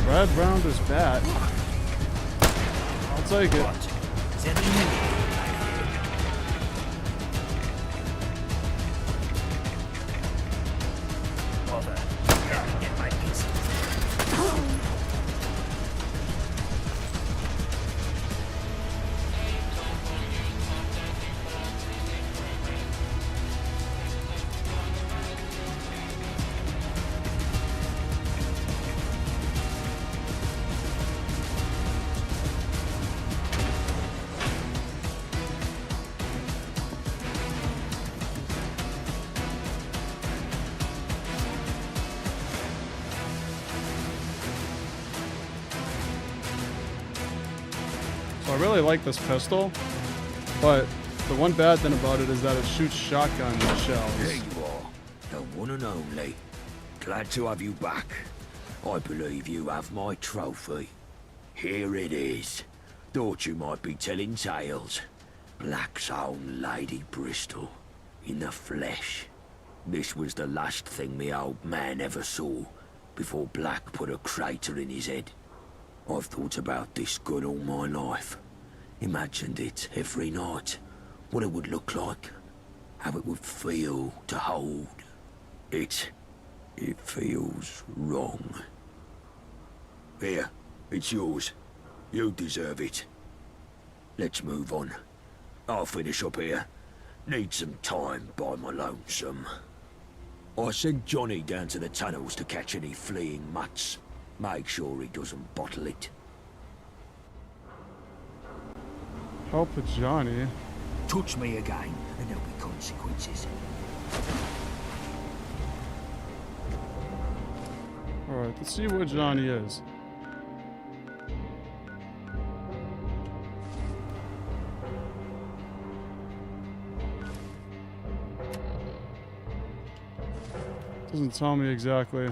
Red rounder's bat. I'll take it. I really like this pistol, but the one bad thing about it is that it shoots shotgun shells. There you are, the one and only. Glad to have you back. I believe you have my trophy. Here it is. Thought you might be telling tales. Black's own Lady Bristol, in the flesh. This was the last thing me old man ever saw, before Black put a crater in his head. I've thought about this gun all my life. Imagined it every night. What it would look like. How it would feel to hold. It feels wrong. Here, it's yours. You deserve it. Let's move on. I'll finish up here. Need some time by my lonesome. I sent Johnny down to the tunnels to catch any fleeing mutts. Make sure he doesn't bottle it. Help Johnny. Touch me again, and there'll be consequences. Alright, let's see where Johnny is. Doesn't tell me exactly.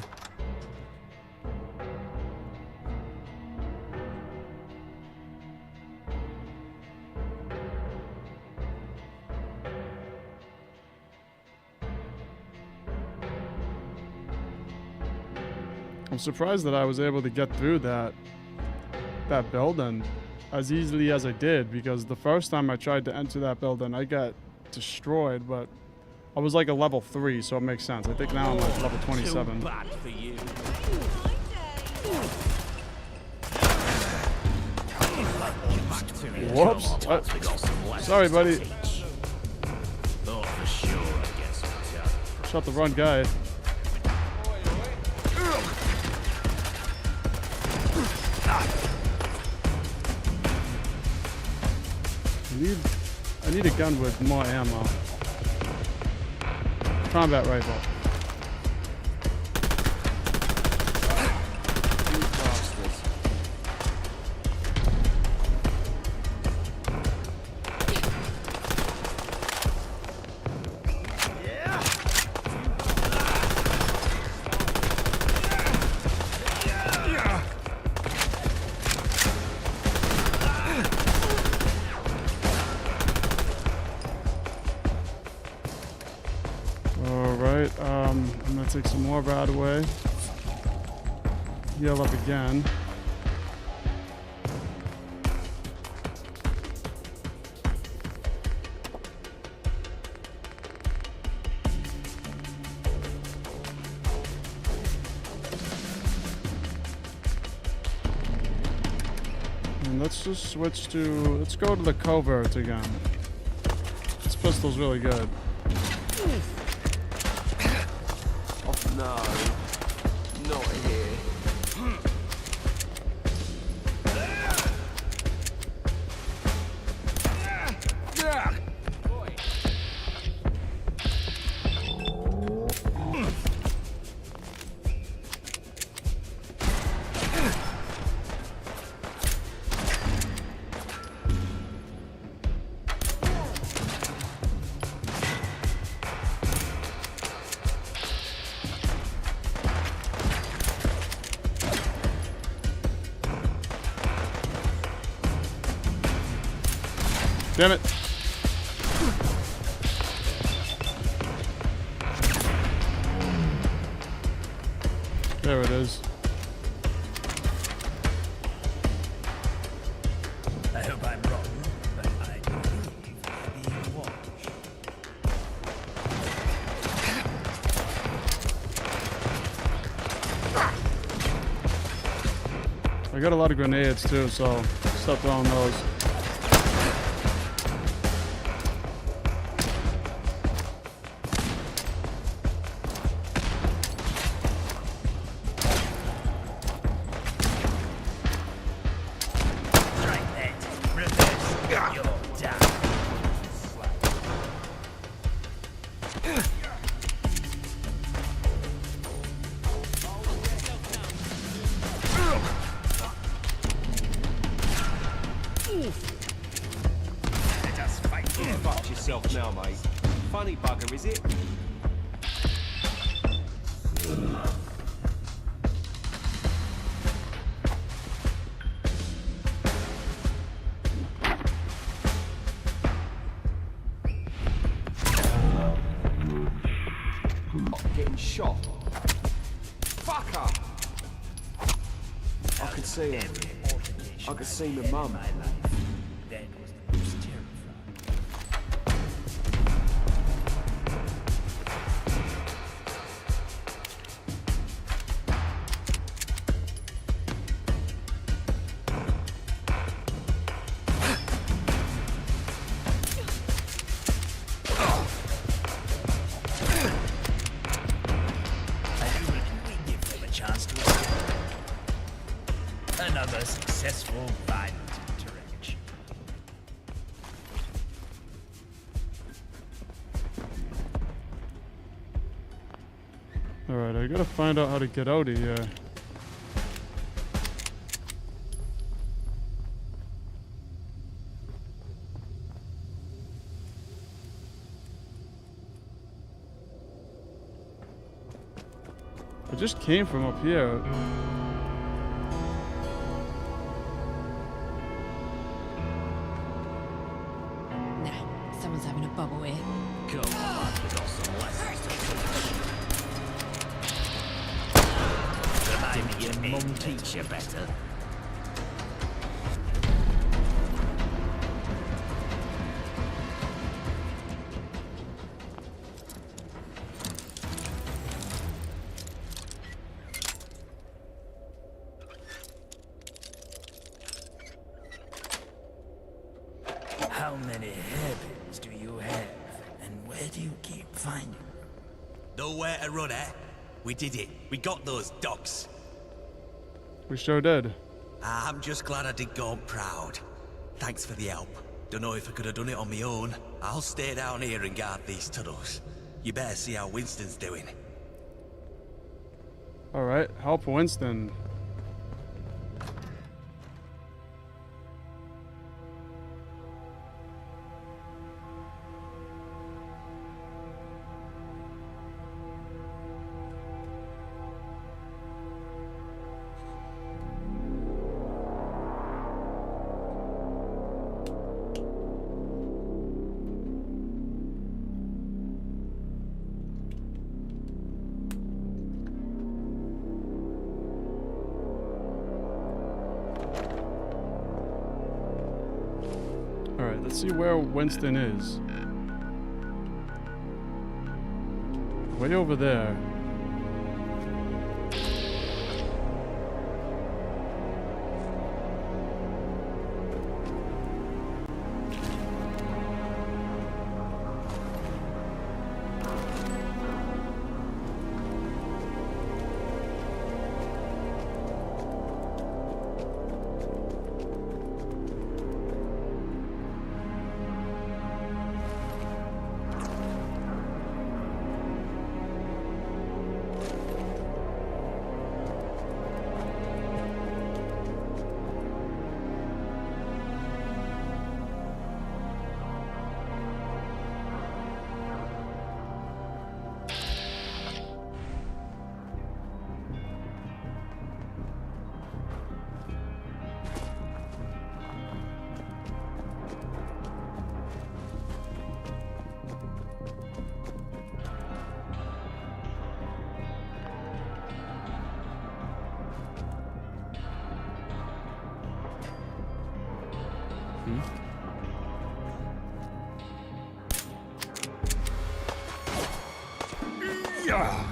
I'm surprised that I was able to get through that building as easily as I did, because the first time I tried to enter that building I got destroyed, but I was like a level 3, so it makes sense. I think now I'm like level 27. Whoops. Sorry, buddy. Shot the wrong guy. I need a gun with more ammo. Combat rifle. I'm gonna take some more right away. Heal up again. And let's just switch to, let's go to the covert again. This pistol's really good. Oh no, not here. Damn it. There it is. I hope I'm wrong, but I believe being watched. I got a lot of grenades too, so stop throwing those. Fuck yourself now, mate. Funny bugger, is it? Getting shot. Fucker! I could see him. I could see my mum. That was the most terrifying. Another successful violent interaction. Alright, I gotta find out how to get out of here. I just came from up here. Someone's having a bubble here. Come on, we've got some lessons to teach. Remind me your mum teach you better. How many hairpins do you have, and where do you keep finding them? Nowhere to run, eh? We did it. We got those dogs. We sure did. I'm just glad I did go on proud. Thanks for the help. Don't know if I could have done it on my own. I'll stay down here and guard these tunnels. You better see how Winston's doing. Alright, help Winston. Alright, let's see where Winston is. Way over there. Yeah.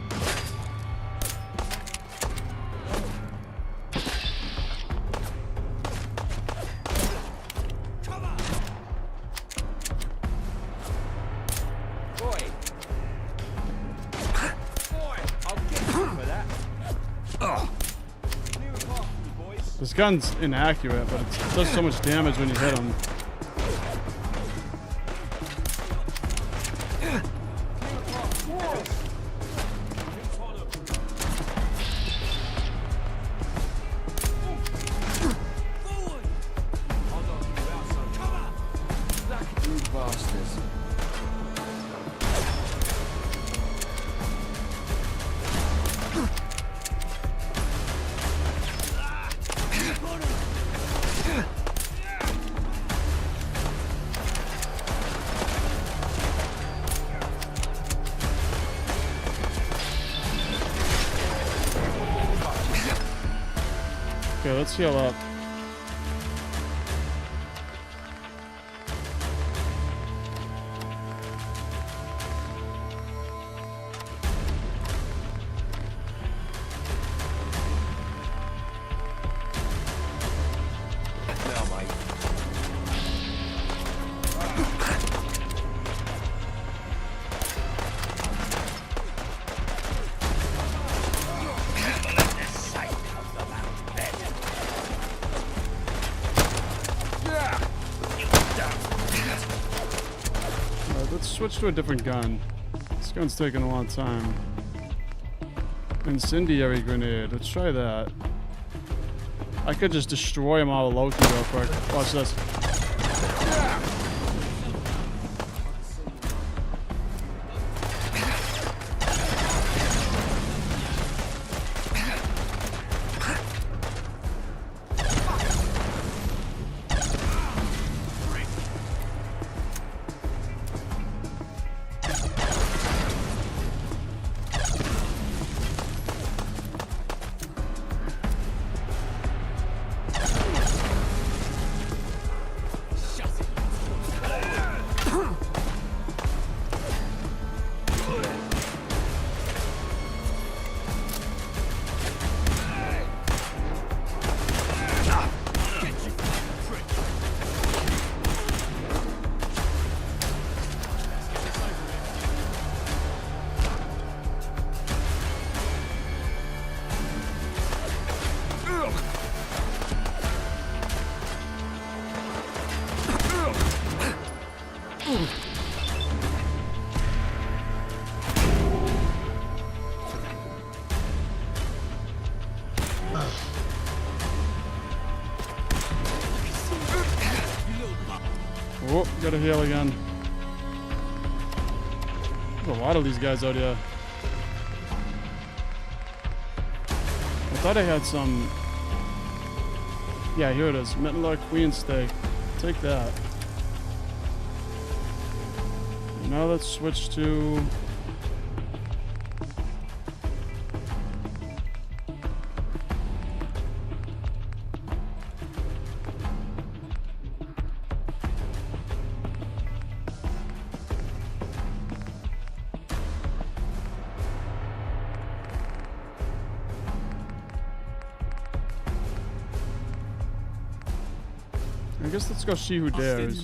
This gun's inaccurate, but it does so much damage when you hit him. Okay, let's heal up. Let's switch to a different gun. This gun's taking a long time. Incendiary grenade. Let's try that. I could just destroy them all with Loki real quick. Watch this. Oh, gotta heal again. There's a lot of these guys out here. I thought I had some... Yeah, here it is. Metalor Queen Steak. Take that. Now let's switch to... I guess let's go see who dares.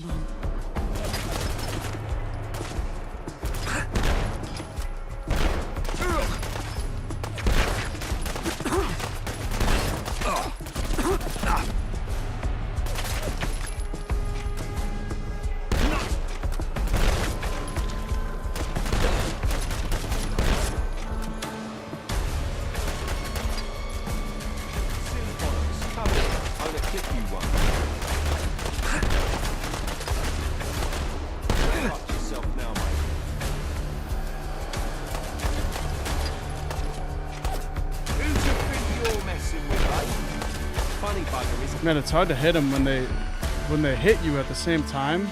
Man, it's hard to hit them when they hit you at the same time.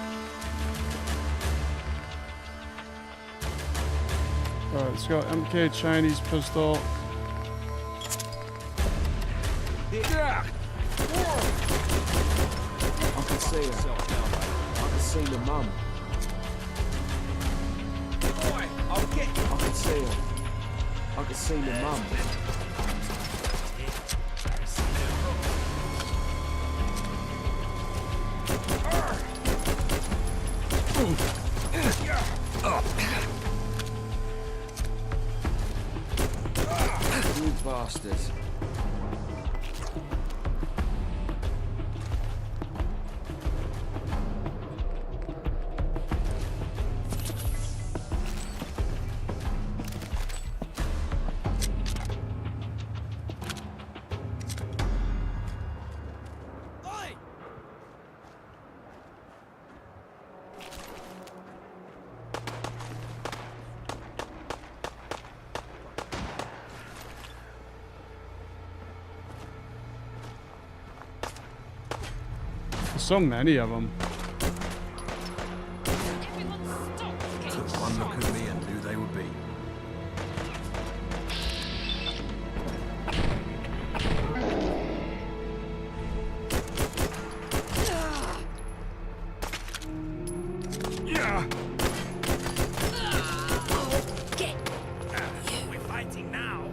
All right, let's go MK Chinese pistol. see her. I can see the mum. Boy, I'll get you. I can see her. I can see the mum. You bastards. So many of them. Took one look at me and knew they would be. Yeah. Okay. We're fighting now.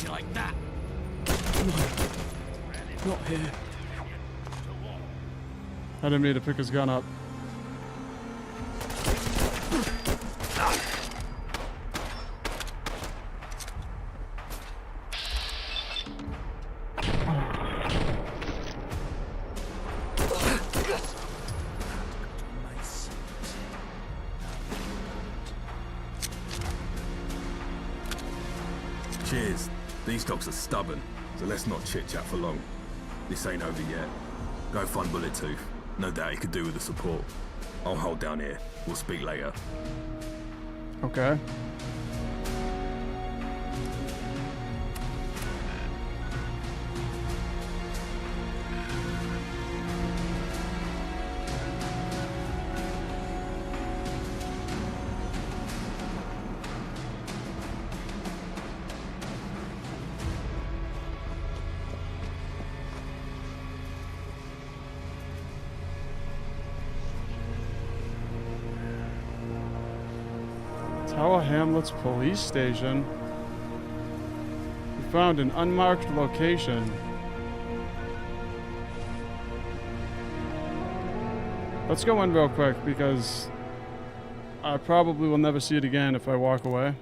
Like that. Not here. I didn't mean to pick his gun up. Cheers. These dogs are stubborn, so let's not chit-chat for long. This ain't over yet. Go find Bullet Tooth. No doubt he could do with the support. I'll hold down here. We'll speak later. Okay. Tower Hamlets Police Station. We found an unmarked location. Let's go in real quick because I probably will never see it again if I walk away.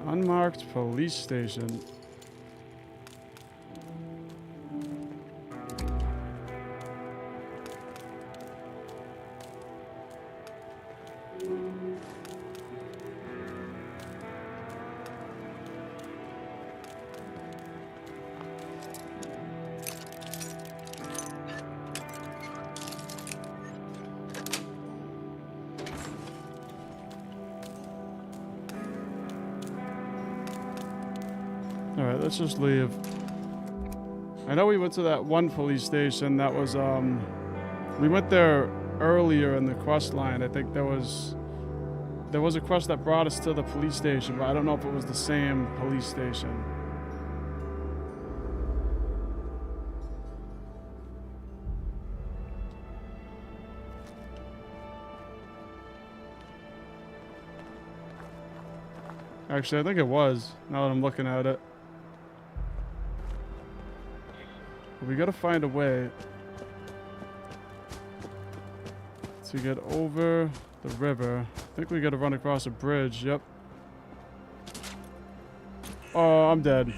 Unmarked police station. Alright, let's just leave. I know we went to that one police station that was, we went there earlier in the quest line. I think there was a quest that brought us to the police station, but I don't know if it was the same police station. Actually, I think it was, now that I'm looking at it. We gotta find a way to get over the river. I think we gotta run across a bridge, yep. Oh, I'm dead.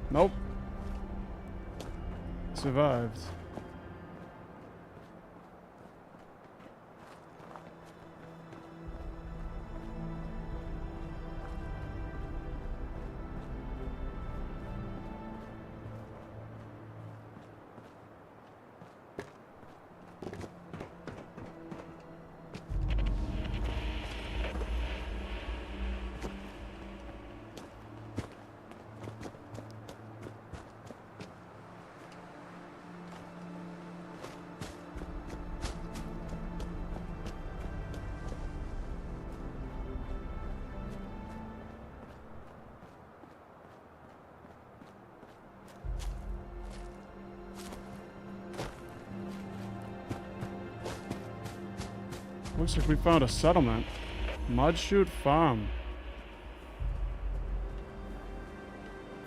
Nope. Survived. Looks like we found a settlement. Mudshoot Farm.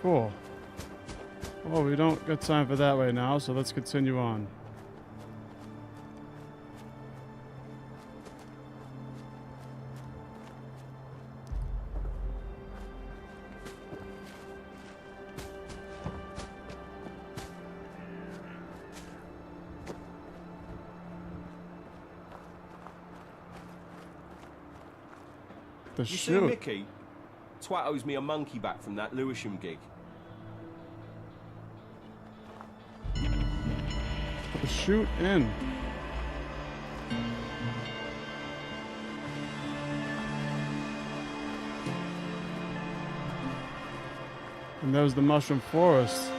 Cool. Well, we don't got time for that right now, so let's continue on. The You see shoot. Mickey? Twat owes me a monkey back from that Lewisham gig. The shoot in. And there's the mushroom forest.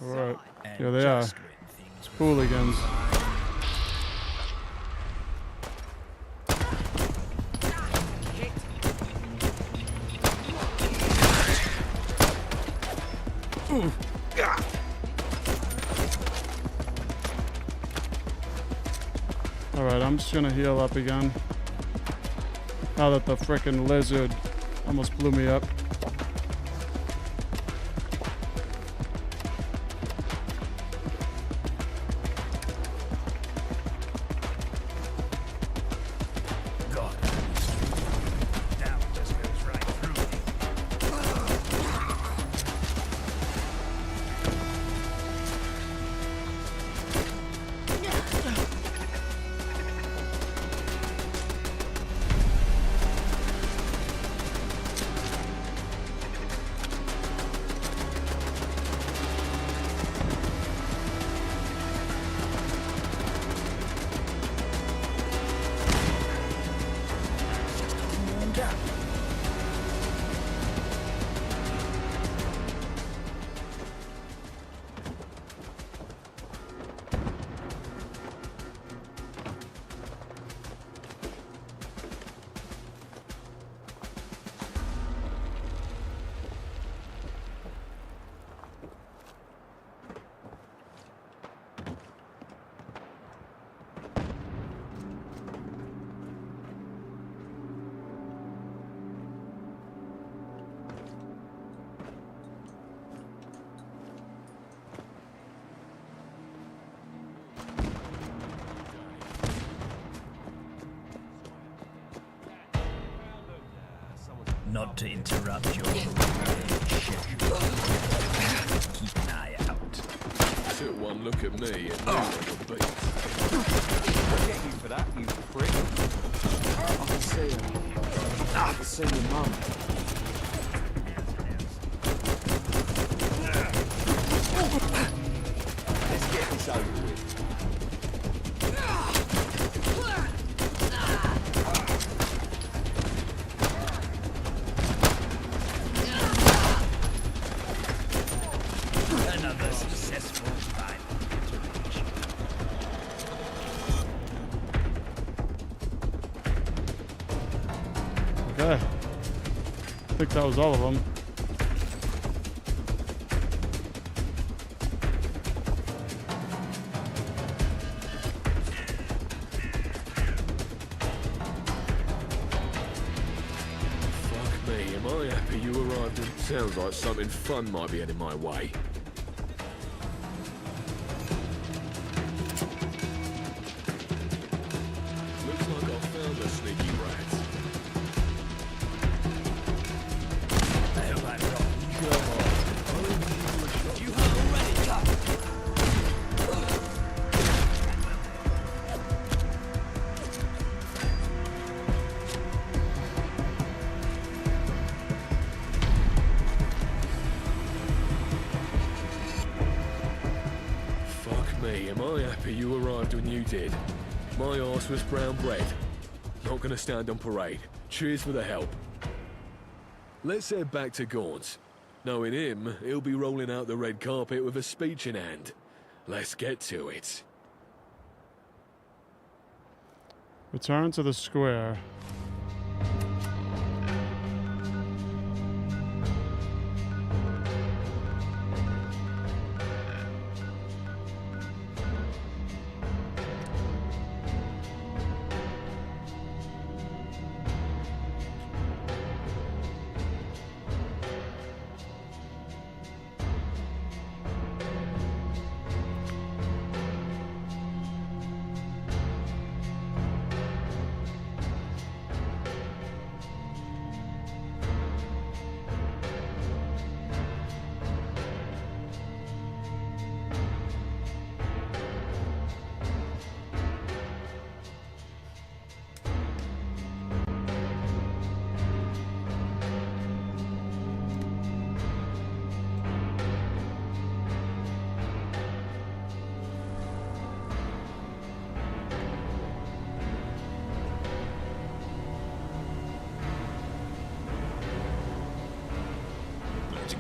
Alright, here they are. Hooligans. Alright, I'm just gonna heal up again. Now that the frickin' lizard almost blew me up. Not to interrupt your schedule. Keep an eye out. Took one look at me and knew what the beat. I'll get you for that, you prick. I can see her. I can see your mum. Let's get this over with. Another successful fight. Okay. I think that was all of them. Fuck me, am I happy you arrived? Sounds like something fun might be heading my way. Looks like I found a sneaky rat. I hope I'm wrong. Come on. You have already got. me, am I happy you arrived when you did. My arse was brown bread. Not gonna stand on parade. Cheers for the help. Let's head back to Gaunt. Knowing him, he'll be rolling out the red carpet with a speech in hand. Let's get to it. Return to the square.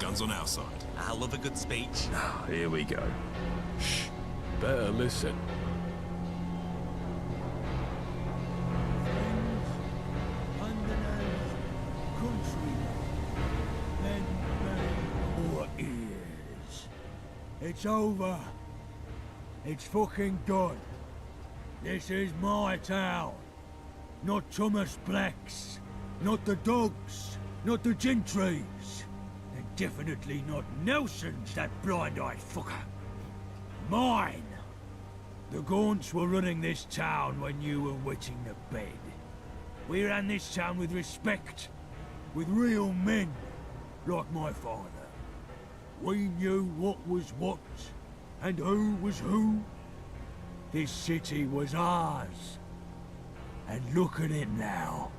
Guns on our side. I love a good speech. Here we go. Shh. Better listen. It's over. It's fucking done. This is my town. Not Thomas Black's. Not the dogs. Not the gentry's. And definitely not Nelson's, that blind-eyed fucker. Mine. The Gaunts were running this town when you were wetting the bed. We ran this town with respect. With real men. Like my father. We knew what was what, and who was who. This city was ours. And look at it now.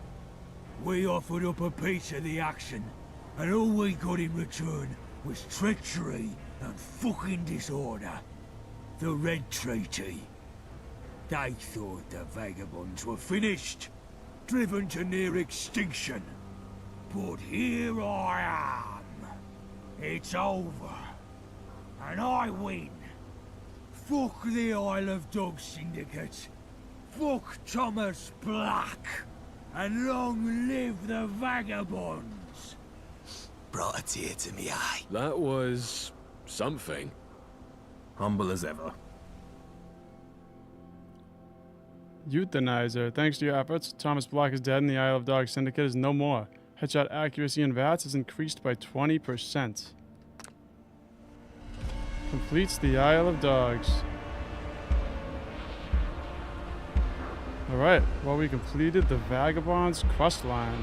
We offered up a piece of the action, and all we got in return was treachery and fucking disorder. The Red Treaty. They thought the vagabonds were finished, driven to near extinction. But here I am. It's over. And I win. Fuck the Isle of Dogs Syndicate. Fuck Thomas Black. And long live the vagabonds. Brought a tear to me eye. That was... something. Humble as ever. Euthanizer. Thanks to your efforts, Thomas Black is dead and the Isle of Dogs Syndicate is no more. Headshot accuracy in VATS is increased by 20%. Completes the Isle of Dogs. Alright, well, we completed the Vagabond's quest line.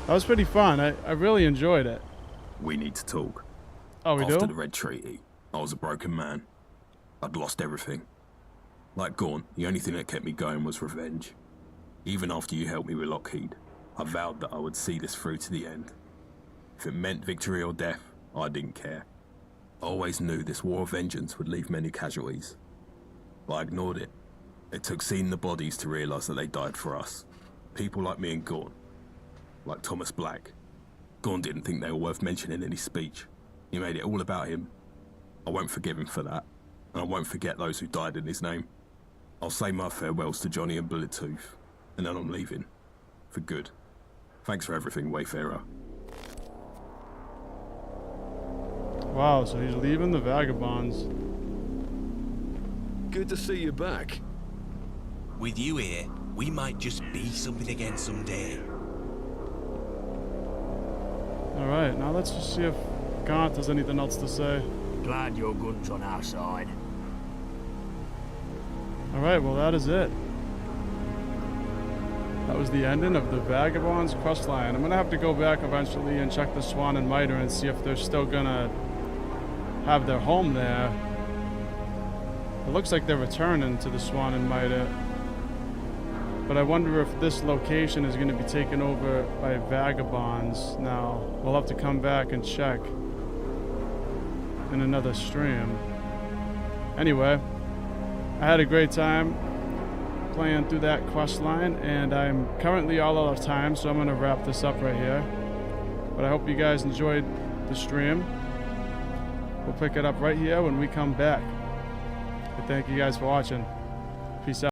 That was pretty fun. I really enjoyed it. We need to talk. Oh, we do? After the Red Treaty, I was a broken man. I'd lost everything. Like Gorn, the only thing that kept me going was revenge. Even after you helped me with Lockheed, I vowed that I would see this through to the end. If it meant victory or death, I didn't care. I always knew this war of vengeance would leave many casualties. But I ignored it. It took seeing the bodies to realise that they died for us. People like me and Gorn. Like Thomas Black. Gorn didn't think they were worth mentioning in his speech. He made it all about him. I won't forgive him for that. And I won't forget those who died in his name. I'll say my farewells to Johnny and Bullet-Tooth. And then I'm leaving. For good. Thanks for everything, Wayfarer. Wow, so he's leaving the Vagabonds. Good to see you back. With you here, we might just be something again someday. Alright, now let's just see if Gaunt has anything else to say. Glad your gun's on our side. Alright, well that is it. That was the ending of the Vagabonds questline. I'm gonna have to go back eventually and check the Swan and Mitre and see if they're still gonna have their home there. It looks like they're returning to the Swan and Mitre. But I wonder if this location is gonna be taken over by Vagabonds now. We'll have to come back and check in another stream. Anyway, I had a great time playing through that quest line, and I'm currently all out of time, so I'm going to wrap this up right here. But I hope you guys enjoyed the stream. We'll pick it up right here when we come back. But thank you guys for watching. Peace out.